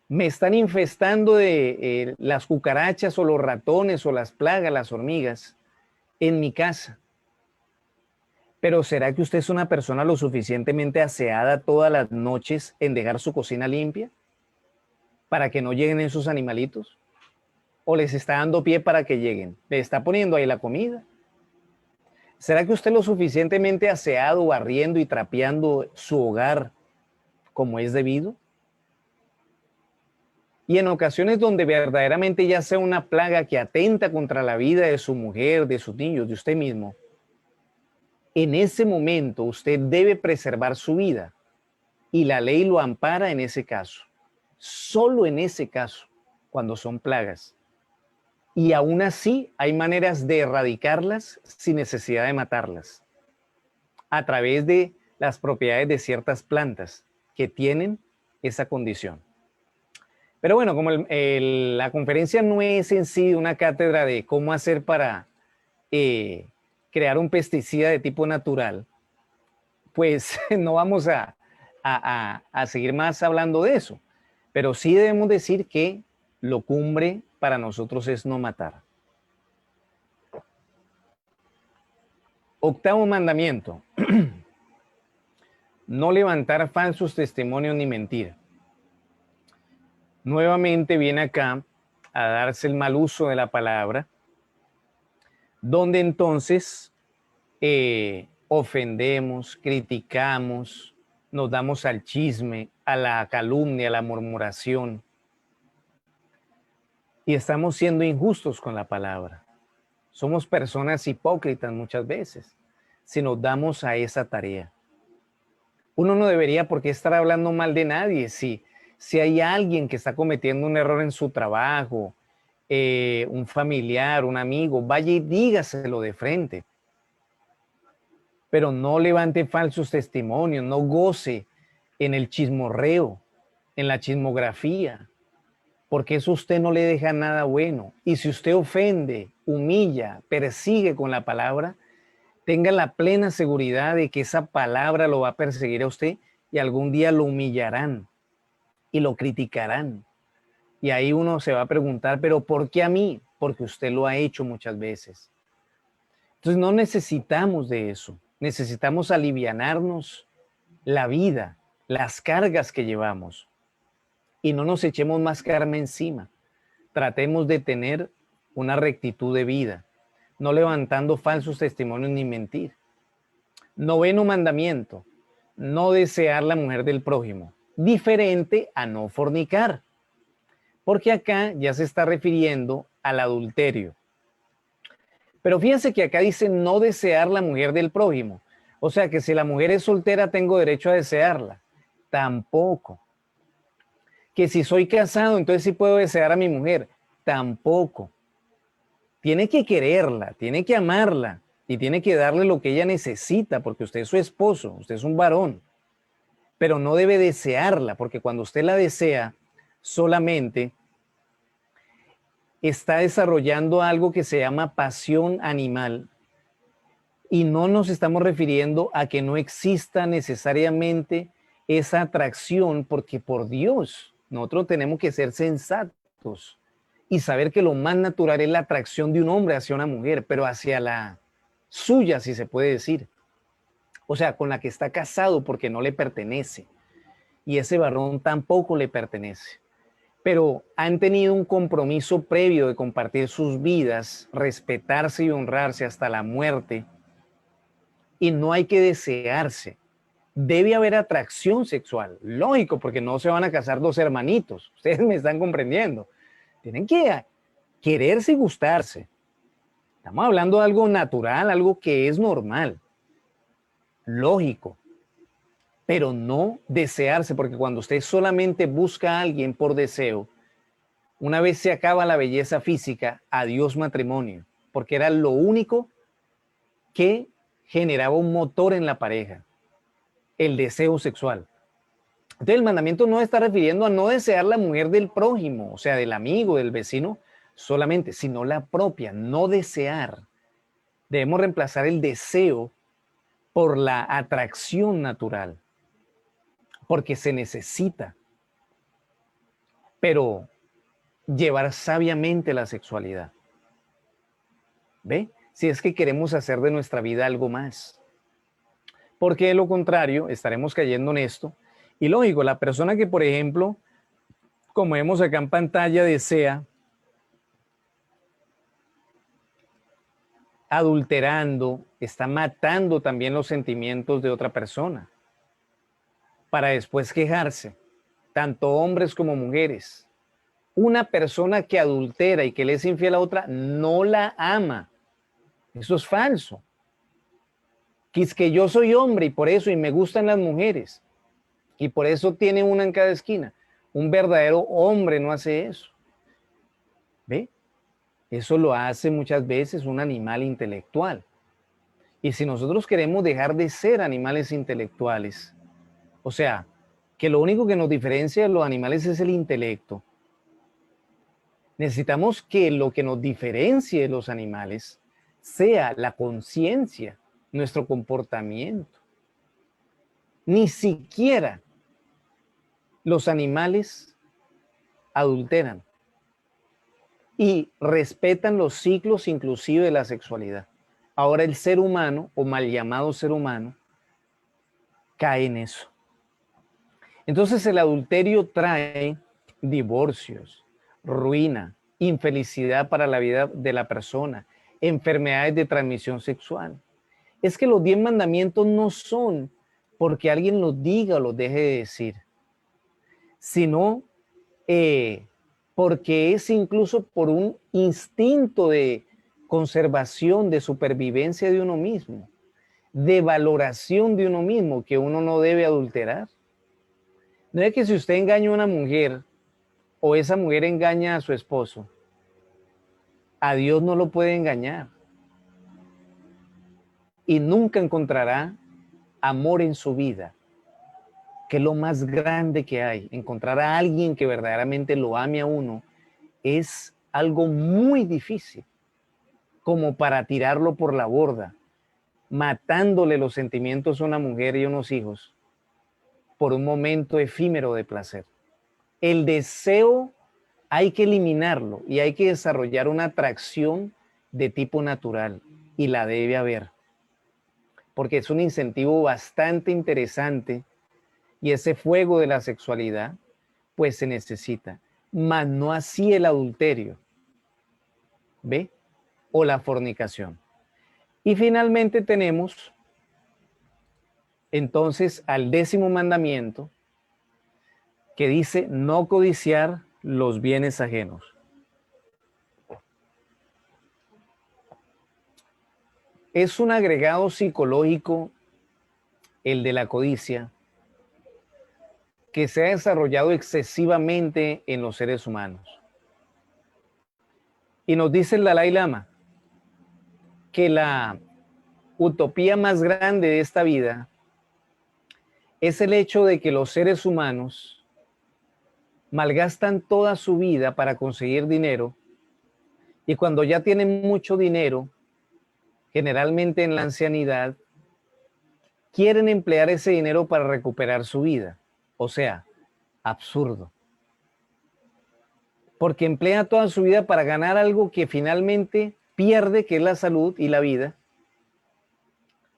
me están infestando de las cucarachas o los ratones o las plagas, las hormigas, en mi casa. Pero ¿será que usted es una persona lo suficientemente aseada todas las noches en dejar su cocina limpia para que no lleguen esos animalitos? ¿O les está dando pie para que lleguen? ¿Le está poniendo ahí la comida? ¿Será que usted es lo suficientemente aseado, barriendo y trapeando su hogar como es debido? Y en ocasiones donde verdaderamente ya sea una plaga que atenta contra la vida de su mujer, de sus niños, de usted mismo, en ese momento usted debe preservar su vida y la ley lo ampara en ese caso. Solo en ese caso, cuando son plagas. Y aún así hay maneras de erradicarlas sin necesidad de matarlas, a través de las propiedades de ciertas plantas que tienen esa condición. Pero bueno, como la conferencia no es en sí una cátedra de cómo hacer para crear un pesticida de tipo natural, pues no vamos a seguir más hablando de eso. Pero sí debemos decir que lo cumbre para nosotros es no matar. Octavo mandamiento. No levantar falsos testimonios ni mentir. Nuevamente viene acá a darse el mal uso de la palabra, donde entonces ofendemos, criticamos, nos damos al chisme, a la calumnia, a la murmuración, y estamos siendo injustos con la palabra. Somos personas hipócritas muchas veces si nos damos a esa tarea. Uno no debería por qué estar hablando mal de nadie. Si hay alguien que está cometiendo un error en su trabajo, un familiar, un amigo, vaya y dígaselo de frente. Pero no levante falsos testimonios, no goce en el chismorreo, en la chismografía, porque eso usted no le deja nada bueno. Y si usted ofende, humilla, persigue con la palabra, tenga la plena seguridad de que esa palabra lo va a perseguir a usted y algún día lo humillarán y lo criticarán. Y ahí uno se va a preguntar, ¿pero por qué a mí? Porque usted lo ha hecho muchas veces. Entonces no necesitamos de eso. Necesitamos alivianarnos la vida, las cargas que llevamos. Y no nos echemos más karma encima. Tratemos de tener una rectitud de vida, no levantando falsos testimonios ni mentir. Noveno mandamiento, no desear la mujer del prójimo, diferente a no fornicar, porque acá ya se está refiriendo al adulterio. Pero fíjense que acá dice no desear la mujer del prójimo, o sea que si la mujer es soltera tengo derecho a desearla, tampoco. Que si soy casado entonces sí puedo desear a mi mujer, tampoco. Tiene que quererla, tiene que amarla y tiene que darle lo que ella necesita porque usted es su esposo, usted es un varón, pero no debe desearla porque cuando usted la desea solamente está desarrollando algo que se llama pasión animal y no nos estamos refiriendo a que no exista necesariamente esa atracción porque por Dios nosotros tenemos que ser sensatos y saber que lo más natural es la atracción de un hombre hacia una mujer, pero hacia la suya, si se puede decir. O sea, con la que está casado porque no le pertenece. Y ese varón tampoco le pertenece. pero han tenido un compromiso previo de compartir sus vidas, respetarse y honrarse hasta la muerte, y no hay que desearse. Debe haber atracción sexual, lógico, porque no se van a casar dos hermanitos, ustedes me están comprendiendo. Tienen que quererse y gustarse. Estamos hablando de algo natural, algo que es normal, lógico, pero no desearse, porque cuando usted solamente busca a alguien por deseo, una vez se acaba la belleza física, adiós matrimonio, porque era lo único que generaba un motor en la pareja, el deseo sexual. Entonces el mandamiento no está refiriendo a no desear la mujer del prójimo, o sea, del amigo, del vecino, solamente, sino la propia, no desear. Debemos reemplazar el deseo por la atracción natural, porque se necesita, pero llevar sabiamente la sexualidad. ¿Ve? Si es que queremos hacer de nuestra vida algo más. Porque de lo contrario, estaremos cayendo en esto. Y lógico, la persona que, por ejemplo, como vemos acá en pantalla, desea adulterando, está matando también los sentimientos de otra persona para después quejarse, tanto hombres como mujeres. Una persona que adultera y que le es infiel a otra no la ama. Eso es falso. Que es que yo soy hombre y por eso, y me gustan las mujeres, y por eso tiene una en cada esquina. Un verdadero hombre no hace eso. ¿Ve? Eso lo hace muchas veces un animal intelectual. Y si nosotros queremos dejar de ser animales intelectuales, o sea, que lo único que nos diferencia de los animales es el intelecto, necesitamos que lo que nos diferencie de los animales sea la conciencia, nuestro comportamiento. Ni siquiera los animales adulteran y respetan los ciclos inclusive de la sexualidad. Ahora el ser humano, o mal llamado ser humano, cae en eso. Entonces el adulterio trae divorcios, ruina, infelicidad para la vida de la persona, enfermedades de transmisión sexual. Es que los 10 mandamientos no son porque alguien los diga o los deje de decir, sino porque es incluso por un instinto de conservación, de supervivencia de uno mismo, de valoración de uno mismo, que uno no debe adulterar. No es que si usted engaña a una mujer o esa mujer engaña a su esposo, a Dios no lo puede engañar y nunca encontrará amor en su vida, que es lo más grande que hay. Encontrar a alguien que verdaderamente lo ame a uno es algo muy difícil, como para tirarlo por la borda, matándole los sentimientos a una mujer y a unos hijos por un momento efímero de placer. El deseo hay que eliminarlo y hay que desarrollar una atracción de tipo natural, y la debe haber, porque es un incentivo bastante interesante, y ese fuego de la sexualidad pues se necesita, mas no así el adulterio, ¿ve? O la fornicación. Y finalmente tenemos entonces al 10º mandamiento, que dice no codiciar los bienes ajenos. Es un agregado psicológico, el de la codicia, que se ha desarrollado excesivamente en los seres humanos. Y nos dice el Dalai Lama que la utopía más grande de esta vida es el hecho de que los seres humanos malgastan toda su vida para conseguir dinero, y cuando ya tienen mucho dinero, generalmente en la ancianidad, quieren emplear ese dinero para recuperar su vida. O sea, absurdo. Porque emplea toda su vida para ganar algo que finalmente pierde, que es la salud y la vida,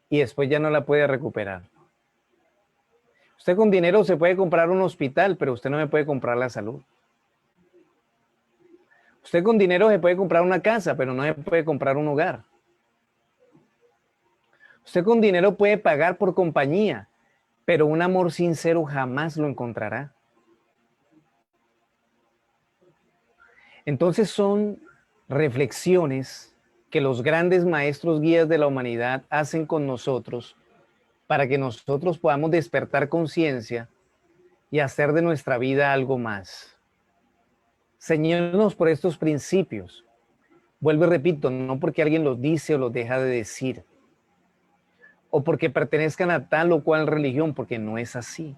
y después ya no la puede recuperar. Usted con dinero se puede comprar un hospital, pero usted no me puede comprar la salud. Usted con dinero se puede comprar una casa, pero no se puede comprar un hogar. Usted con dinero puede pagar por compañía, pero un amor sincero jamás lo encontrará. Entonces son reflexiones que los grandes maestros guías de la humanidad hacen con nosotros para que nosotros podamos despertar conciencia y hacer de nuestra vida algo más. Ceñirnos por estos principios. Vuelvo y repito, no porque alguien los dice o los deja de decir, o porque pertenezcan a tal o cual religión, porque no es así.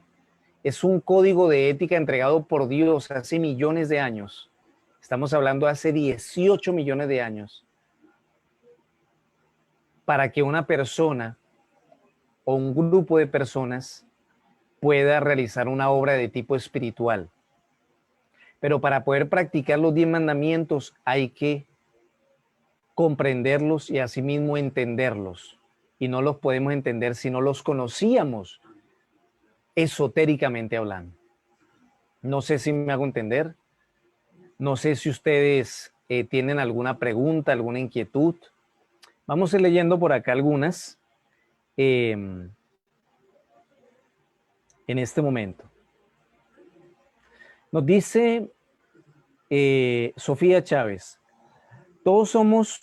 Es un código de ética entregado por Dios hace millones de años. Estamos hablando hace 18 millones de años, para que una persona o un grupo de personas pueda realizar una obra de tipo espiritual. Pero para poder practicar los 10 mandamientos hay que comprenderlos y asimismo entenderlos. Y no los podemos entender si no los conocíamos esotéricamente hablando. No sé si me hago entender. No sé si ustedes tienen alguna pregunta, alguna inquietud. Vamos a ir leyendo por acá algunas en este momento. Nos dice Sofía Chávez, todos somos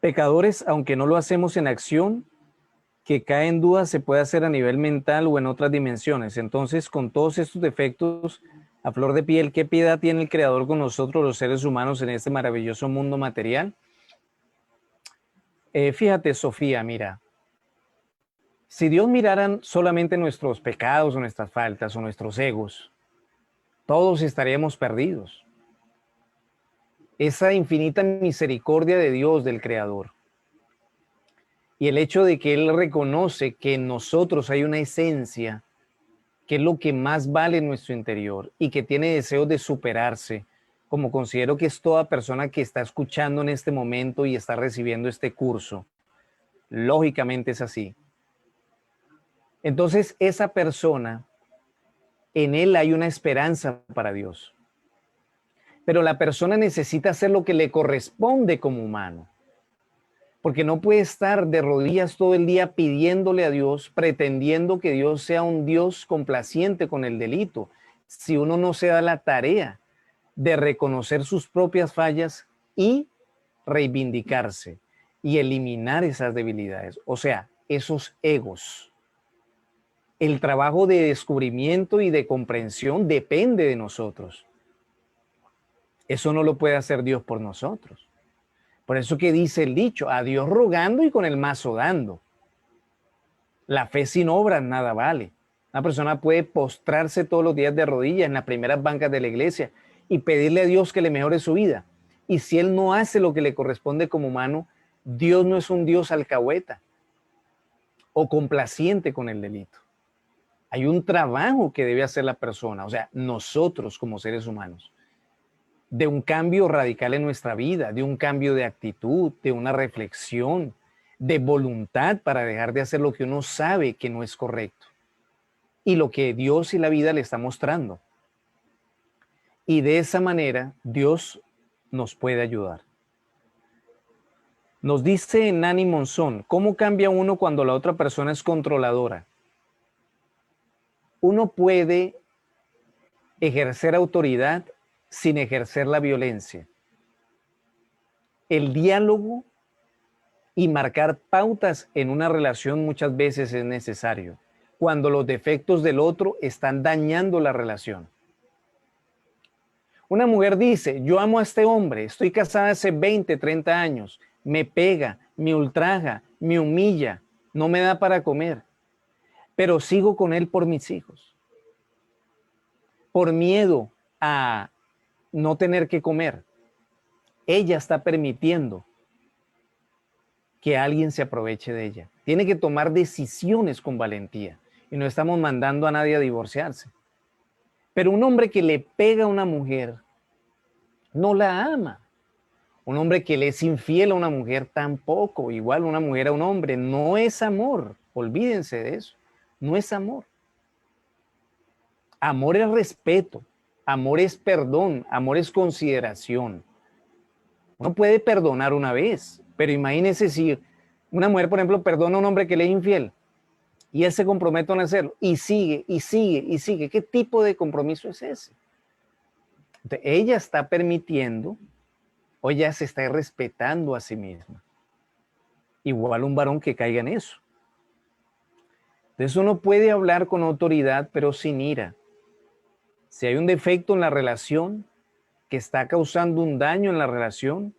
pecadores, aunque no lo hacemos en acción, que cae en duda se puede hacer a nivel mental o en otras dimensiones. Entonces, con todos estos defectos a flor de piel, ¿qué piedad tiene el Creador con nosotros, los seres humanos, en este maravilloso mundo material? Fíjate, Sofía, mira, si Dios mirara solamente nuestros pecados o nuestras faltas o nuestros egos, todos estaríamos perdidos. Esa infinita misericordia de Dios, del Creador, y el hecho de que Él reconoce que en nosotros hay una esencia que es lo que más vale en nuestro interior y que tiene deseos de superarse, como considero que es toda persona que está escuchando en este momento y está recibiendo este curso. Lógicamente es así. Entonces, esa persona, en él hay una esperanza para Dios. Pero la persona necesita hacer lo que le corresponde como humano. Porque no puede estar de rodillas todo el día pidiéndole a Dios, pretendiendo que Dios sea un Dios complaciente con el delito, si uno no se da la tarea de reconocer sus propias fallas y reivindicarse y eliminar esas debilidades, o sea, esos egos. El trabajo de descubrimiento y de comprensión depende de nosotros. Eso no lo puede hacer Dios por nosotros. Por eso que dice el dicho, a Dios rogando y con el mazo dando. La fe sin obras nada vale. Una persona puede postrarse todos los días de rodillas en las primeras bancas de la iglesia y pedirle a Dios que le mejore su vida. Y si él no hace lo que le corresponde como humano, Dios no es un Dios alcahueta o complaciente con el delito. Hay un trabajo que debe hacer la persona, o sea, nosotros como seres humanos, de un cambio radical en nuestra vida, de un cambio de actitud, de una reflexión, de voluntad para dejar de hacer lo que uno sabe que no es correcto y lo que Dios y la vida le está mostrando. Y de esa manera Dios nos puede ayudar. Nos dice Nani Monzón, ¿cómo cambia uno cuando la otra persona es controladora? Uno puede ejercer autoridad sin ejercer la violencia. El diálogo y marcar pautas en una relación muchas veces es necesario, cuando los defectos del otro están dañando la relación. Una mujer dice, yo amo a este hombre, estoy casada hace 20, 30 años, me pega, me ultraja, me humilla, no me da para comer, pero sigo con él por mis hijos, por miedo a no tener que comer. Ella está permitiendo que alguien se aproveche de ella. Tiene que tomar decisiones con valentía y no estamos mandando a nadie a divorciarse. Pero un hombre que le pega a una mujer no la ama. Un hombre que le es infiel a una mujer tampoco. Igual una mujer a un hombre. No es amor. Olvídense de eso. No es amor. Amor es respeto. Amor es perdón, amor es consideración. Uno puede perdonar una vez, pero imagínese si una mujer, por ejemplo, perdona a un hombre que le es infiel y él se compromete a no hacerlo y sigue y sigue y sigue. ¿Qué tipo de compromiso es ese? Entonces, ella está permitiendo o ella se está respetando a sí misma. Igual un varón que caiga en eso. Entonces uno puede hablar con autoridad, pero sin ira. Si hay un defecto en la relación que está causando un daño en la relación,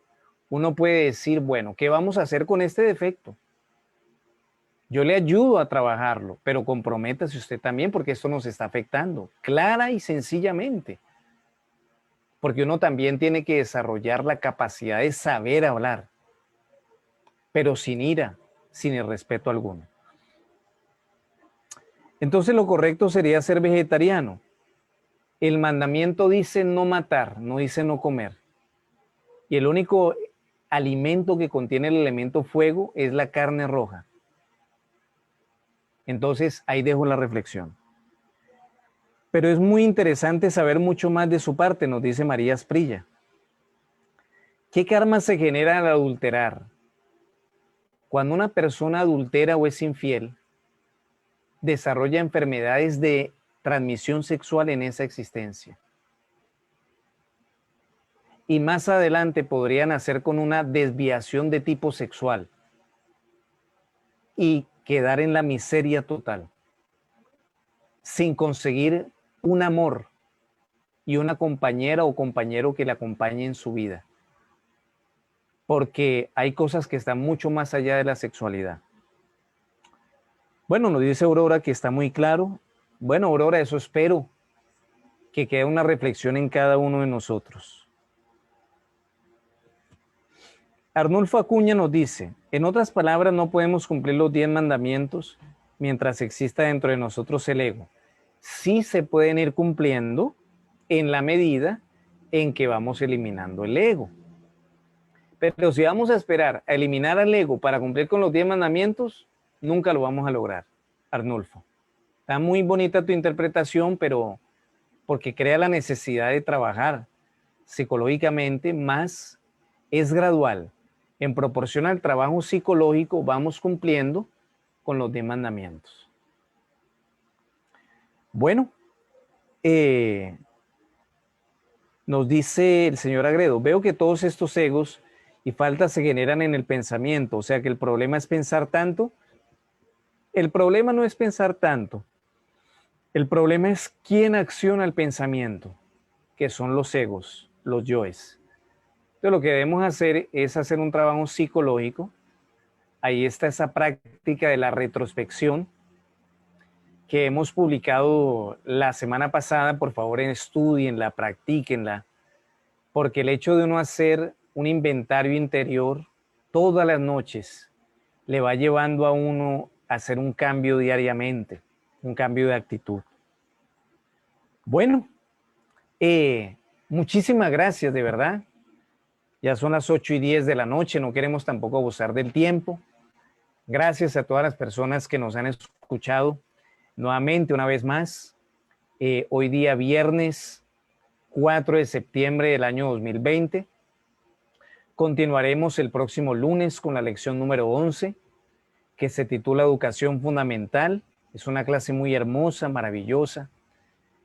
uno puede decir, bueno, ¿qué vamos a hacer con este defecto? Yo le ayudo a trabajarlo, pero comprométase usted también porque esto nos está afectando, clara y sencillamente. Porque uno también tiene que desarrollar la capacidad de saber hablar, pero sin ira, sin irrespeto alguno. Entonces lo correcto sería ser vegetariano. El mandamiento dice no matar, no dice no comer. Y el único alimento que contiene el elemento fuego es la carne roja. Entonces ahí dejo la reflexión. Pero es muy interesante saber mucho más de su parte, nos dice María Asprilla. ¿Qué karma se genera al adulterar? Cuando una persona adultera o es infiel, desarrolla enfermedades de transmisión sexual en esa existencia. Y más adelante podría nacer con una desviación de tipo sexual y quedar en la miseria total, sin conseguir un amor y una compañera o compañero que le acompañe en su vida. Porque hay cosas que están mucho más allá de la sexualidad. Bueno, nos dice Aurora que está muy claro. Bueno, Aurora, eso espero, que quede una reflexión en cada uno de nosotros. Arnulfo Acuña nos dice, en otras palabras, no podemos cumplir los 10 mandamientos mientras exista dentro de nosotros el ego. Sí se pueden ir cumpliendo en la medida en que vamos eliminando el ego. Pero si vamos a esperar a eliminar al ego para cumplir con los 10 mandamientos, nunca lo vamos a lograr, Arnulfo. Está muy bonita tu interpretación, pero porque crea la necesidad de trabajar psicológicamente, más es gradual. En proporción al trabajo psicológico vamos cumpliendo con los 10 mandamientos. Bueno, nos dice el señor Agredo, veo que todos estos egos y faltas se generan en el pensamiento, o sea que el problema es pensar tanto. El problema no es pensar tanto, el problema es quién acciona el pensamiento, que son los egos, los yoes. Entonces lo que debemos hacer es hacer un trabajo psicológico. Ahí está esa práctica de la retrospección que hemos publicado la semana pasada. Por favor, estudienla, practíquenla, porque el hecho de uno hacer un inventario interior todas las noches le va llevando a uno a hacer un cambio diariamente, un cambio de actitud. Bueno, muchísimas gracias, de verdad. Ya son las 8:10 de la noche, no queremos tampoco abusar del tiempo. Gracias a todas las personas que nos han escuchado nuevamente, una vez más. Hoy día viernes 4 de septiembre del año 2020. Continuaremos el próximo lunes con la lección número 11, que se titula Educación Fundamental. Es una clase muy hermosa, maravillosa,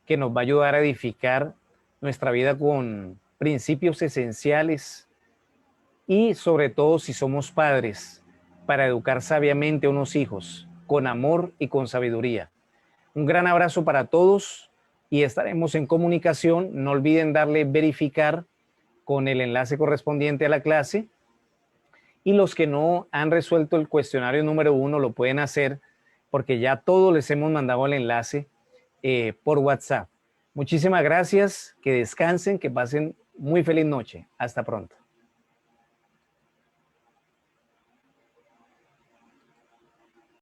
que nos va a ayudar a edificar nuestra vida con principios esenciales y sobre todo si somos padres, para educar sabiamente a unos hijos, con amor y con sabiduría. Un gran abrazo para todos y estaremos en comunicación. No olviden darle verificar con el enlace correspondiente a la clase. Y los que no han resuelto el cuestionario número 1 lo pueden hacer porque ya todos les hemos mandado el enlace por WhatsApp. Muchísimas gracias, que descansen, que pasen muy feliz noche. Hasta pronto.